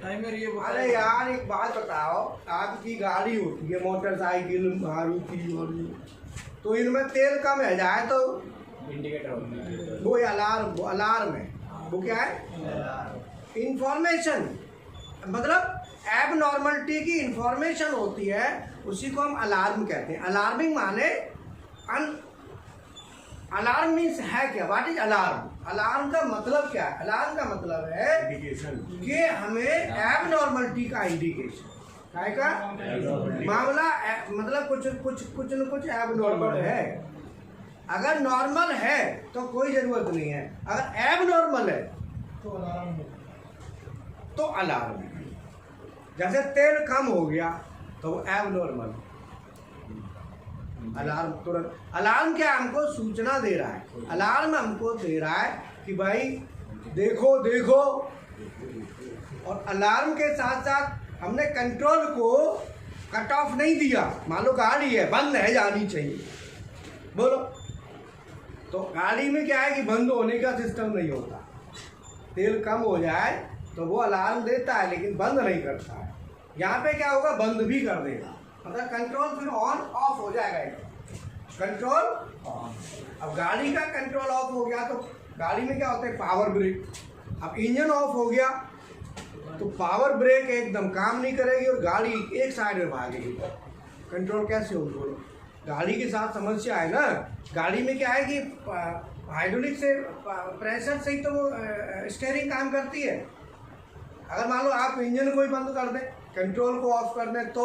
टाइमर ये अरे यार एक बात बताओ, आपकी गाड़ी होती है, मोटरसाइकिल, मारुति, और तो इनमें तेल कम है जाए तो इंडिकेटर वो अलार्म है, वो क्या है? इंफॉर्मेशन, मतलब एब नॉर्मलिटी की इंफॉर्मेशन होती है, उसी को हम अलार्म कहते हैं। अलार्मिंग माने अलार्म मीन्स है क्या? What is alarm? अलार्म का मतलब क्या है? अलार्म का मतलब है कि हमें एब नॉर्मलिटी का इंडिकेशन, काय का मामला मतलब कुछ न कुछ एब नॉर्मल है। अगर नॉर्मल है तो कोई जरूरत नहीं है, अगर एब नॉर्मल है तो अलार्म है। जैसे तेल कम हो गया तो वो एब नॉर्मल, अलार्म तुरंत। अलार्म क्या हमको सूचना दे रहा है? अलार्म हमको दे रहा है कि भाई देखो देखो, और अलार्म के साथ साथ हमने कंट्रोल को कट ऑफ नहीं दिया। मान लो गाड़ी है, बंद है, जानी चाहिए, बोलो, तो गाड़ी में क्या है कि बंद होने का सिस्टम नहीं होता। तेल कम हो जाए तो वो अलार्म देता है लेकिन बंद नहीं करता है। यहाँ पे क्या होगा, बंद भी कर देगा, मतलब कंट्रोल फिर ऑन ऑफ हो जाएगा, कंट्रोल ऑन। अब गाड़ी का कंट्रोल ऑफ हो गया तो गाड़ी में क्या होता है, पावर ब्रेक। अब इंजन ऑफ हो गया तो पावर ब्रेक एकदम काम नहीं करेगी और गाड़ी एक साइड में भागेगी। कंट्रोल कैसे होगी बोलो? गाड़ी के साथ समस्या है ना। गाड़ी में क्या है कि हाइड्रोलिक से प्रेशर से ही तो वो स्टीयरिंग काम करती है। अगर मान लो आप इंजन को ही बंद कर दें, कंट्रोल को ऑफ कर दें, तो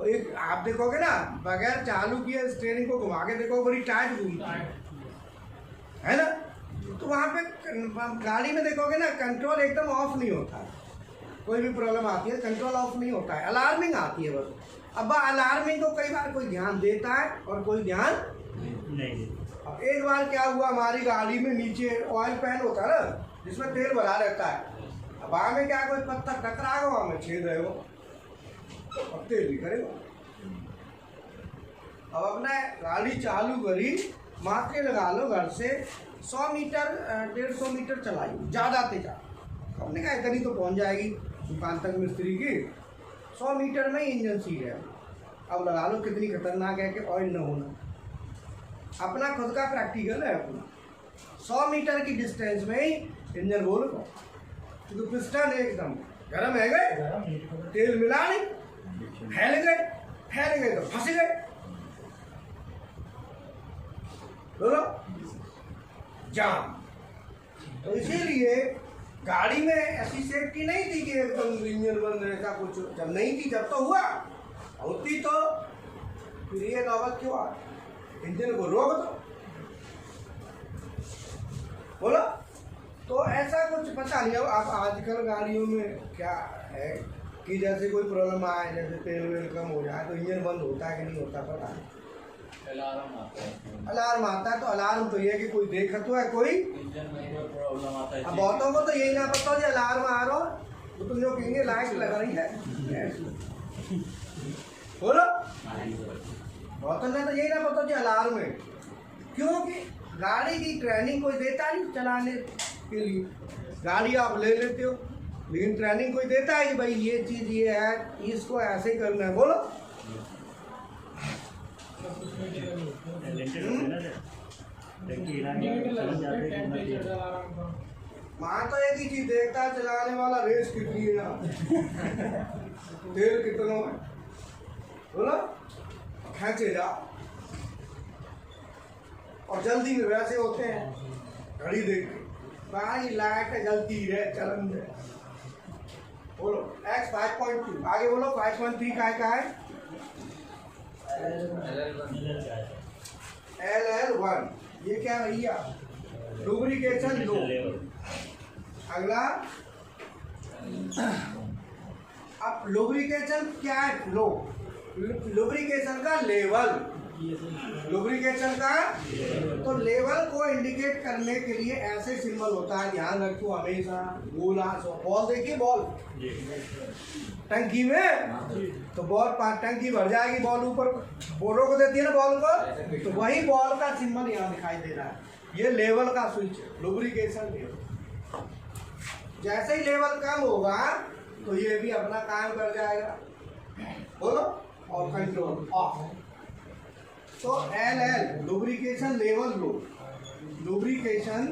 एक आप देखोगे ना, बगैर चालू किए स्टीयरिंग को घुमा के देखो, बड़ी टाइट घूमती है ना। तो वहाँ पे गाड़ी में देखोगे ना, कंट्रोल एकदम ऑफ नहीं होता है। कोई भी प्रॉब्लम आती है कंट्रोल ऑफ नहीं होता है, अलार्मिंग आती है बस। अब अलार्मिंग को कई बार कोई ध्यान देता है और कोई ध्यान नहीं। अब एक बार क्या हुआ, हमारी गाड़ी में नीचे ऑयल पैन होता है ना, जिसमें तेल भरा रहता है। अब वहाँ में क्या, कोई पत्थर टकरा गया, वहाँ में छेद है वो, अब तेल भी करेगा। अब अपने गाड़ी चालू करी, माथे लगा लो घर से, 100 मीटर 150 मीटर चलाई ज़्यादा से ज़्यादा। हमने कहा इतनी तो पहुंच जाएगी दुकान तक मिस्त्री की। 100 मीटर में ही इंजन सील है। अब लगा लो कितनी खतरनाक है कि ऑयल न होना। अपना खुद का प्रैक्टिकल है अपना। 100 मीटर की डिस्टेंस में ही इंजन बोल तो पिस्टन एकदम गर्म है गए, तेल मिला नहीं, फैल गए तो फंस गए। बोलो जाम। तो इसीलिए गाड़ी में ऐसी सेफ्टी नहीं थी कि एकदम इंजन बंद रहता कुछ। जब नहीं थी जब तो हुआ, होती तो फिर ये नौबत क्यों आ। इंजन को रोक दो। बोलो तो ऐसा कुछ पता नहीं। अब आप आजकल गाड़ियों में क्या है कि जैसे कोई प्रॉब्लम आए, जैसे तेल वेल कम हो जाए तो इंजन बंद होता है कि नहीं होता पता नहीं। अलार्म आता है। अलार्म आता है तो अलार्म तो ये है कि कोई देख तो है कोई। इंजन में कोई प्रॉब्लम आता है। अब बहुतों को तो यही ना पता हो अलार्म आ रहा हो, तो तुम जो कहेंगे लाइट लग रही है। बोलो बहुतों ने तो यही ना पता हो अलार्म है, क्योंकि गाड़ी की ट्रेनिंग कोई देता नहीं चलाने के लिए। गाड़ी आप ले लेते हो लेकिन ट्रेनिंग कोई देता है कि भाई ये चीज़ ये है, इसको ऐसे करना है। बोलो लेंटर होते हैं ना सर, टंकी हिलाने के बाद समझ जाते हैं कि कितना तेल है। वहाँ तो एक ही चीज देखता है चलाने वाला, रेस कितनी है ना, तेल कितना है। बोलो खेचे जाओ। और जल्दी में वैसे होते हैं घड़ी देख के, गाड़ी लाइट है जल्दी है चलन है। बोलो X 5.2 आगे बोलो 5.3 का है LL1। ये क्या भैया लुब्रिकेशन 2। अगला अब लुब्रिकेशन क्या है, फ्लो, लुब्रिकेशन का लेवल, लुब्रिकेशन का तो लेवल को इंडिकेट करने के लिए ऐसे सिंबल होता है, ध्यान रखो हमेशा। गोला बॉल देखिए, बॉल टंकी में तो बॉल टंकी भर जाएगी, बॉल ऊपर बोरों को देती है ना बॉल को, तो वही बॉल का सिंबल यहाँ दिखाई दे रहा है। ये लेवल का स्विच है, लुब्रिकेशन लेवल। जैसे ही लेवल कम होगा तो ये भी अपना काम कर जाएगा। बोलो और कंट्रोल ऑफ। तो LL lubrication level low, lubrication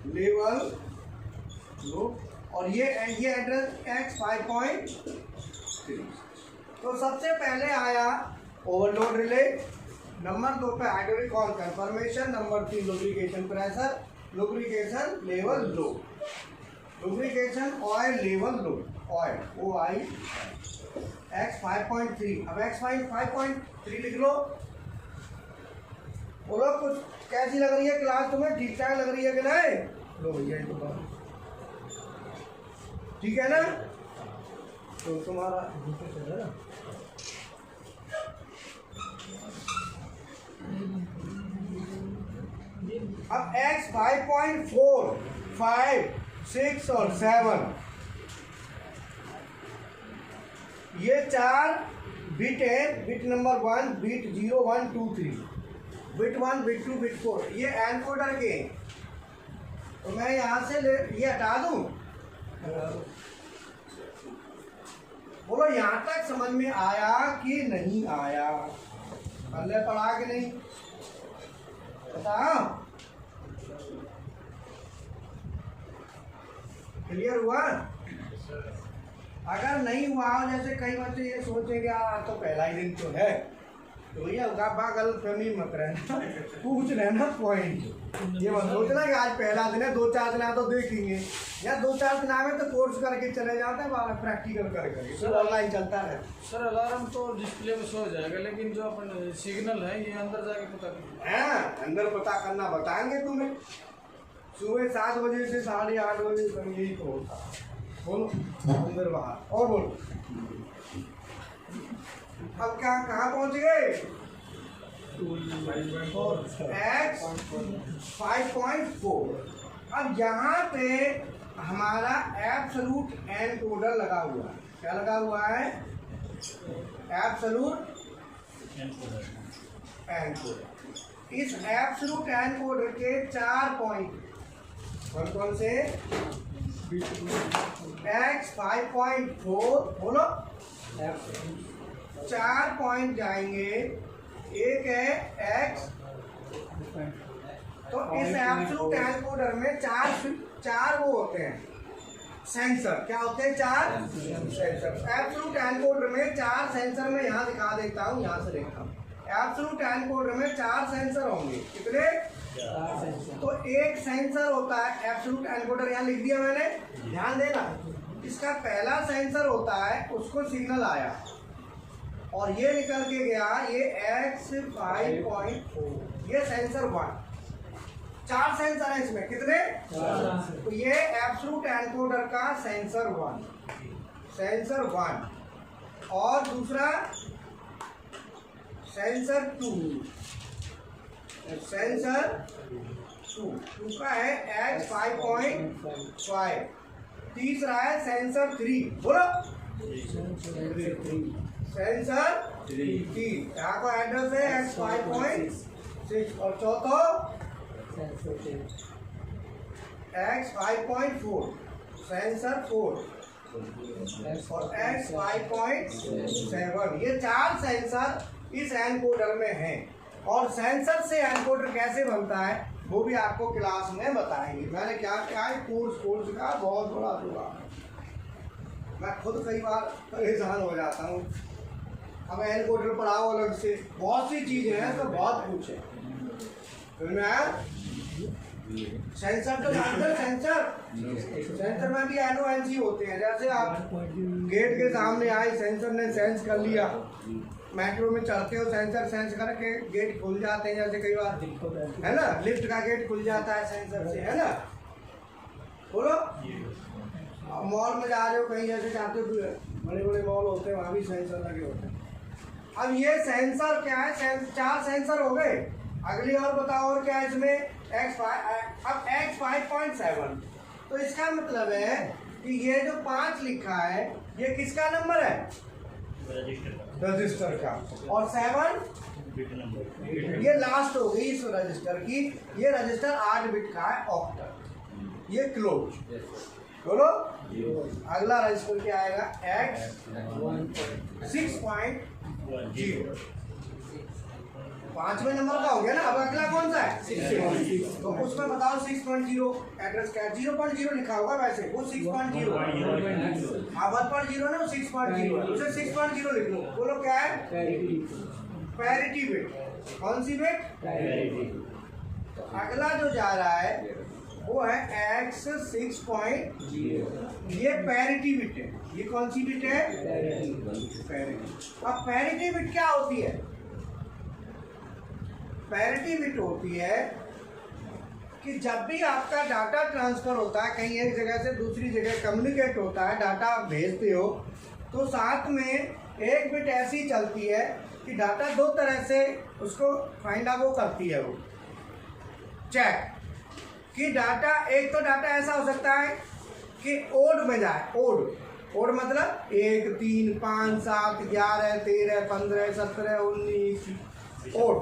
level लो। और ये एड्रेस X 5.3। तो सबसे पहले आया ओवरलोड रिले, नंबर 2 पे hydraulic oil confirmation, number 3 lubrication pressure, lubrication level low, lubrication oil level low, oil OI X 5.3। अब X 5.3 लिख लो। बोलो कुछ कैसी लग रही है क्लास तुम्हें, ठीक ठाक लग रही है कि नहीं? लो भैया ये तो ठीक है ना, तो तुम्हारा अब X 5.4, 5, 6 और 7 ये 4 बिट है। Bit number 1, bit 0, 1, 2, 3, bit 1, bit 2, bit 4 ये एनकोडर के। तो मैं यहाँ से ये हटा दूँ। बोलो यहाँ तक समझ में आया कि नहीं आया? पहले पढ़ा कि नहीं बताओ? क्लियर हुआ? अगर नहीं हुआ, जैसे कई बच्चे ये सोचेंगे यार तो पहला ही दिन तो है, तो भैया गलत फहमी मत रहना, पूछ रहना पॉइंट। ये मत सोचना कि आज पहला दिन है, 2-4 दिन तो देखेंगे, या 2-4 दिन आवे तो कोर्स करके चले जाते हैं, प्रैक्टिकल करके सब ऑनलाइन चलता है। सर अलार्म तो डिस्प्ले में शो हो जाएगा, लेकिन जो अपन सिग्नल है ये अंदर जाके पता करेंगे। हाँ अंदर पता करना बताएंगे तुम्हें। सुबह 7 बजे से 8:30 बजे तक यही तो होता है। बोलो अंदर बाहर। और बोलो अब क्या कहाँ पहुँच गए? X 5.4। अब यहाँ पे हमारा एब्सोल्यूट एनकोडर लगा हुआ है। क्या लगा हुआ है? Absolute encoder. इस एब्सोल्यूट एनकोडर के 4 पॉइंट कौन कौन से? x 5.4 बोलो 4 पॉइंट जाएंगे। एक है x, तो इस एब्सोल्यूट एनकोडर में चार वो होते हैं सेंसर। क्या होते हैं? 4 सेंसर। एब्सोल्यूट एनकोडर में 4 सेंसर में यहाँ दिखा देता हूँ, यहाँ से देखता हूँ। एब्सोल्यूट एनकोडर में 4 सेंसर होंगे। कितने? तो एक सेंसर होता है एब्सोल्यूट एनकोडर, यहाँ लिख दिया मैंने, ध्यान देना। इसका पहला सेंसर होता है, उसको सिग्नल आया और ये निकल के गया, ये x 5.4, ये सेंसर 1। 4 सेंसर है इसमें। कितने? तो ये एब्सोल्यूट एनकोडर का सेंसर 1 और दूसरा सेंसर 2 का है x 5.5। तीसरा है सेंसर 3, बोलो सेंसर 3, यहाँ का एड्रेस है x 5.6 और चौथा x 5.4 सेंसर 4 और x 5.7। ये 4 सेंसर इस एनकोडर में हैं और सेंसर से एनकोडर कैसे बनता है वो भी आपको क्लास में बताएंगे। मैंने क्या क्या है, कोर्स का बहुत बड़ा होगा। मैं खुद कई बार परेशान हो जाता हूँ। अब एनकोडर पढ़ाओ अलग से, बहुत सी चीज़ें हैं, तो बहुत कुछ है। सेंसर तो जानते हैं, सेंसर में भी NONC होते हैं। जैसे आप गेट के सामने आए, सेंसर ने सेंस कर लिया। मेट्रो में चढ़ते हो, सेंसर सेंस करके गेट खुल जाते हैं। जैसे कई बार है ना, लिफ्ट का गेट खुल जाता है सेंसर से, है ना। बोलो मॉल में जा रहे हो कहीं, जैसे जाते हो बड़े बड़े मॉल होते हैं, वहाँ भी सेंसर लगे होते हैं। अब ये सेंसर क्या है? 4 सेंसर हो गए। अगली और बताओ और क्या है इसमें? अब x 5.7, तो इसका मतलब है कि ये जो 5 लिखा है ये किसका नंबर है? रजिस्टर का। और 7 ये लास्ट हो गई इस रजिस्टर की। ये रजिस्टर 8 बिट का है, ऑक्टल। ये क्लोज। बोलो अगला रजिस्टर क्या आएगा? x 6.0, 5वें नंबर का हो गया ना। अब अगला कौन सा है? 6, तो उसमें बताओ 6.0 एड्रेस क्या है? 0.0 लिखा होगा वैसे, वो 6.0। हाँ 1.0 ना, 6.0 उसे 6.0 लिख लो। बोलो क्या है? Parity bit. कौन सी बिट? तो अगला जो जा रहा है वो है x 6.0, ये पैरिटी बिट है। ये कौन सी बिट है? पैरिटी। अब पैरिटी बिट क्या होती है? पैरिटी बिट होती है कि जब भी आपका डाटा ट्रांसफ़र होता है, कहीं एक जगह से दूसरी जगह कम्युनिकेट होता है, डाटा आप भेजते हो, तो साथ में एक बिट ऐसी चलती है कि डाटा 2 तरह से उसको फाइंड आउट वो करती है, वो चेक कि डाटा, एक तो डाटा ऐसा हो सकता है कि ओड में जाए। ओड मतलब 1 3 5 7 11 13 15 17 19 ओड।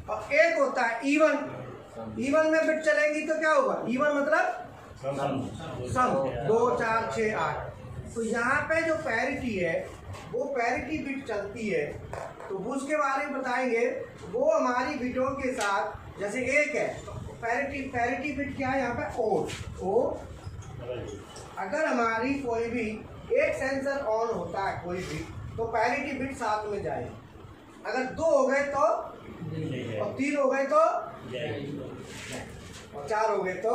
और एक होता है इवन में बिट चलेंगी तो क्या होगा? इवन मतलब सम 2 4 6 8। तो यहाँ पे जो पैरिटी है वो पैरिटी बिट चलती है, तो उसके बारे में बताएंगे। वो हमारी बिटों के साथ, जैसे 1 है तो पैरिटी बिट क्या है यहाँ पे? ओड। अगर हमारी कोई भी एक सेंसर ऑन होता है कोई भी, तो पैरिटी बिट साथ में जाए। अगर 2 हो गए तो, और 3 हो गए तो, और 4 हो गए तो,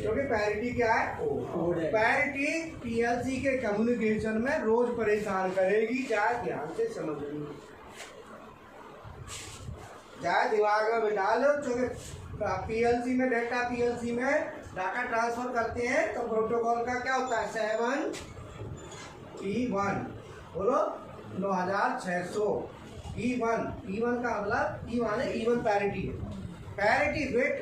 क्योंकि पैरिटी क्या है? पैरिटी पीएलसी के कम्युनिकेशन में रोज परेशान करेगी। चाहे ध्यान से समझ लो, चाहे दिमाग में बिठा लो। क्योंकि पीएलसी में डाटा ट्रांसफर करते हैं तो प्रोटोकॉल का क्या होता है? 7E1। बोलो 9600 E1 का मतलब E1 पैरिटी है। पैरिटी बिट,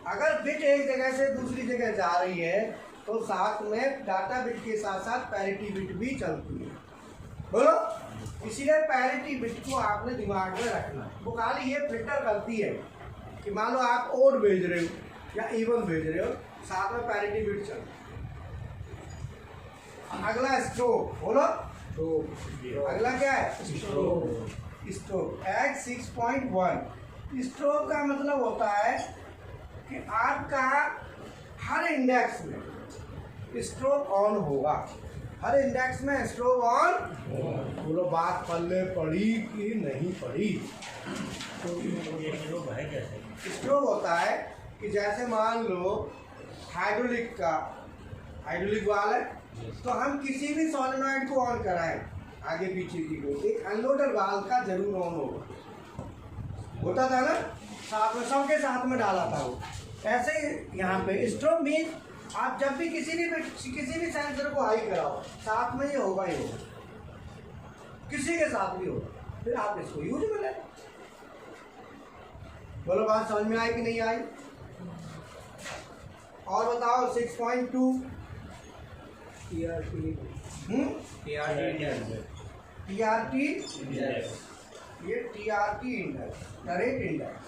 अगर बिट एक जगह से दूसरी जगह जा रही है तो साथ में डाटा बिट के साथ साथ पैरिटी बिट भी चलती है। बोलो। इसीलिए पैरिटी बिट को आपने दिमाग में रखना। वो खाली ये फिल्टर करती है कि मान लो आप ओड भेज रहे हो या इवन भेज रहे हो, साथ में पैरिटी बिट चल। अगला स्ट्रोक, बोलो। अगला क्या है? Stroke X 6.1। स्ट्रोक का मतलब होता है कि आपका हर इंडेक्स में स्ट्रोक ऑन होगा। हर इंडेक्स में स्ट्रोक ऑन। बोलो बात पल्ले पड़ी कि नहीं पड़ी? ये स्ट्रोक है कैसे? स्ट्रोक होता है कि जैसे मान लो हाइड्रोलिक वाल है, तो हम किसी भी सोलेनॉइड को ऑन कराएं आगे पीछे की कोई, एक अनलोडर वाल का जरूर ऑन होता था ना, साथ में सबके साथ में डाला था वो। ऐसे ही यहाँ पे स्ट्रोक मीन आप जब भी किसी भी सेंसर को हाई कराओ, साथ में ये होगा ही होगा, किसी के साथ भी होगा, फिर आप इसको यूज में ले। बोलो बात समझ में आई कि नहीं आई? और बताओ 6.2 TRT ये TRT index, turret index.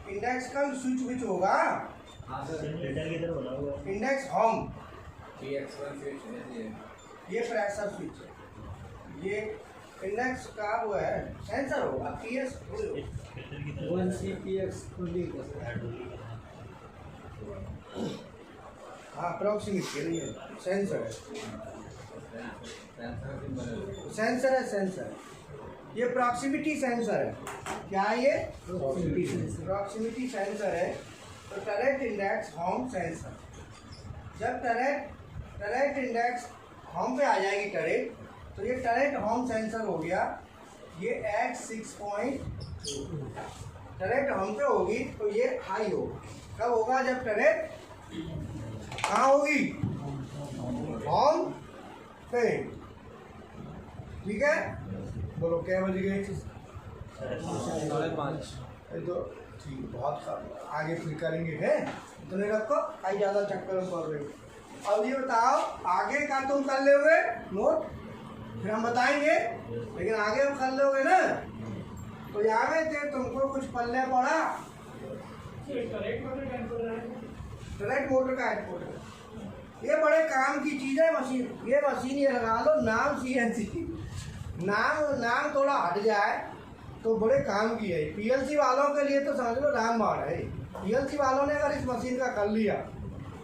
Index का स्विच होगा, लेटर की तरह बना हुआ है। इंडेक्स होम, PX1 स्विच है ये प्रेशर स्विच है। ये इंडेक्स का वो है सेंसर होगा, PS लेटर की तरह 1CPX हाँ अप्रोक्सीमेट के लिए सेंसर है, सेंसर। ये प्रॉक्सिमिटी सेंसर है। क्या है ये? प्रॉक्सिमिटी सेंसर है। तो टरेट इंडेक्स होम सेंसर, जब टरेट इंडेक्स होम पे आ जाएगी टरेट, तो ये टरेट होम सेंसर हो गया। ये X 6.2 टरेट होम पे होगी तो ये हाई होगी। कब होगा? जब टरेट कहाँ होगी? होम पे। ठीक है, बोलो क्या बज गए? 5:30। ये तो ठीक, बहुत आगे फिर करेंगे है, इतने रखो, आई ज़्यादा चक्कर में पड़ रही। अब ये बताओ आगे का तुम कर लोगे नोट, फिर हम बताएंगे, लेकिन आगे हम कर लोगे ना, तो यहाँ में थे तुमको कुछ पल्ले पड़ा। टरेट मोटर का हेडक्वार्टर, ये बड़े काम की चीज़ है मशीन। ये मशीन ये लगा लो, नाम CNC, नाम थोड़ा हट जाए तो बड़े काम की है। PLC वालों के लिए तो समझ लो रामबाण है। PLC वालों ने अगर इस मशीन का कर लिया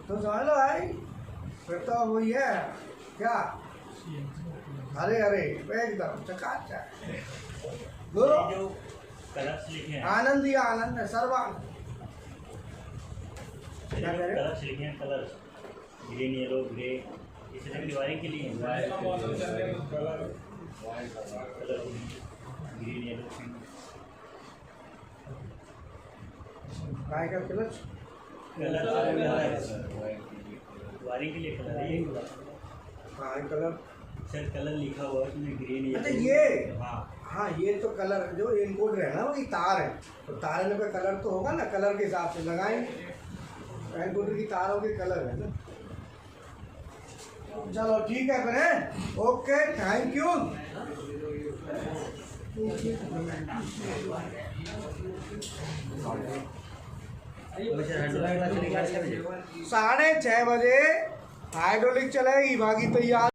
तो समझ लो भाई फिर तो वही है क्या, अरे एकदम चकाचक। बोलो जो कलर्स लिखे हैं, आनंद ही आनंद है, सर्वांग। क्या कह रहे हो? कलर्स लिखे हैं, कलर्स ग्रीन, येलो, ग्रे, इस तरह की वायरिंग के लिए कलर ग्रीन, येलो, पिंक। काय का क्लच? कलर वायरिंग के लिए कलर है ये। हाँ कलर, सर कलर लिखा हुआ है उसमें ग्रीन, अच्छा ये, हाँ हाँ ये तो कलर जो इनकोडर है ना, वो तार है, तो तार में कोई कलर तो होगा ना, कलर के हिसाब से लगाएंगे। इनकोडर की तारों के कलर है ना। चलो ठीक है फिर, ओके थैंक यू। हाइड्रोलिक 6:30 बजे हाइड्रोलिक चलेगी, बाकी तैयार।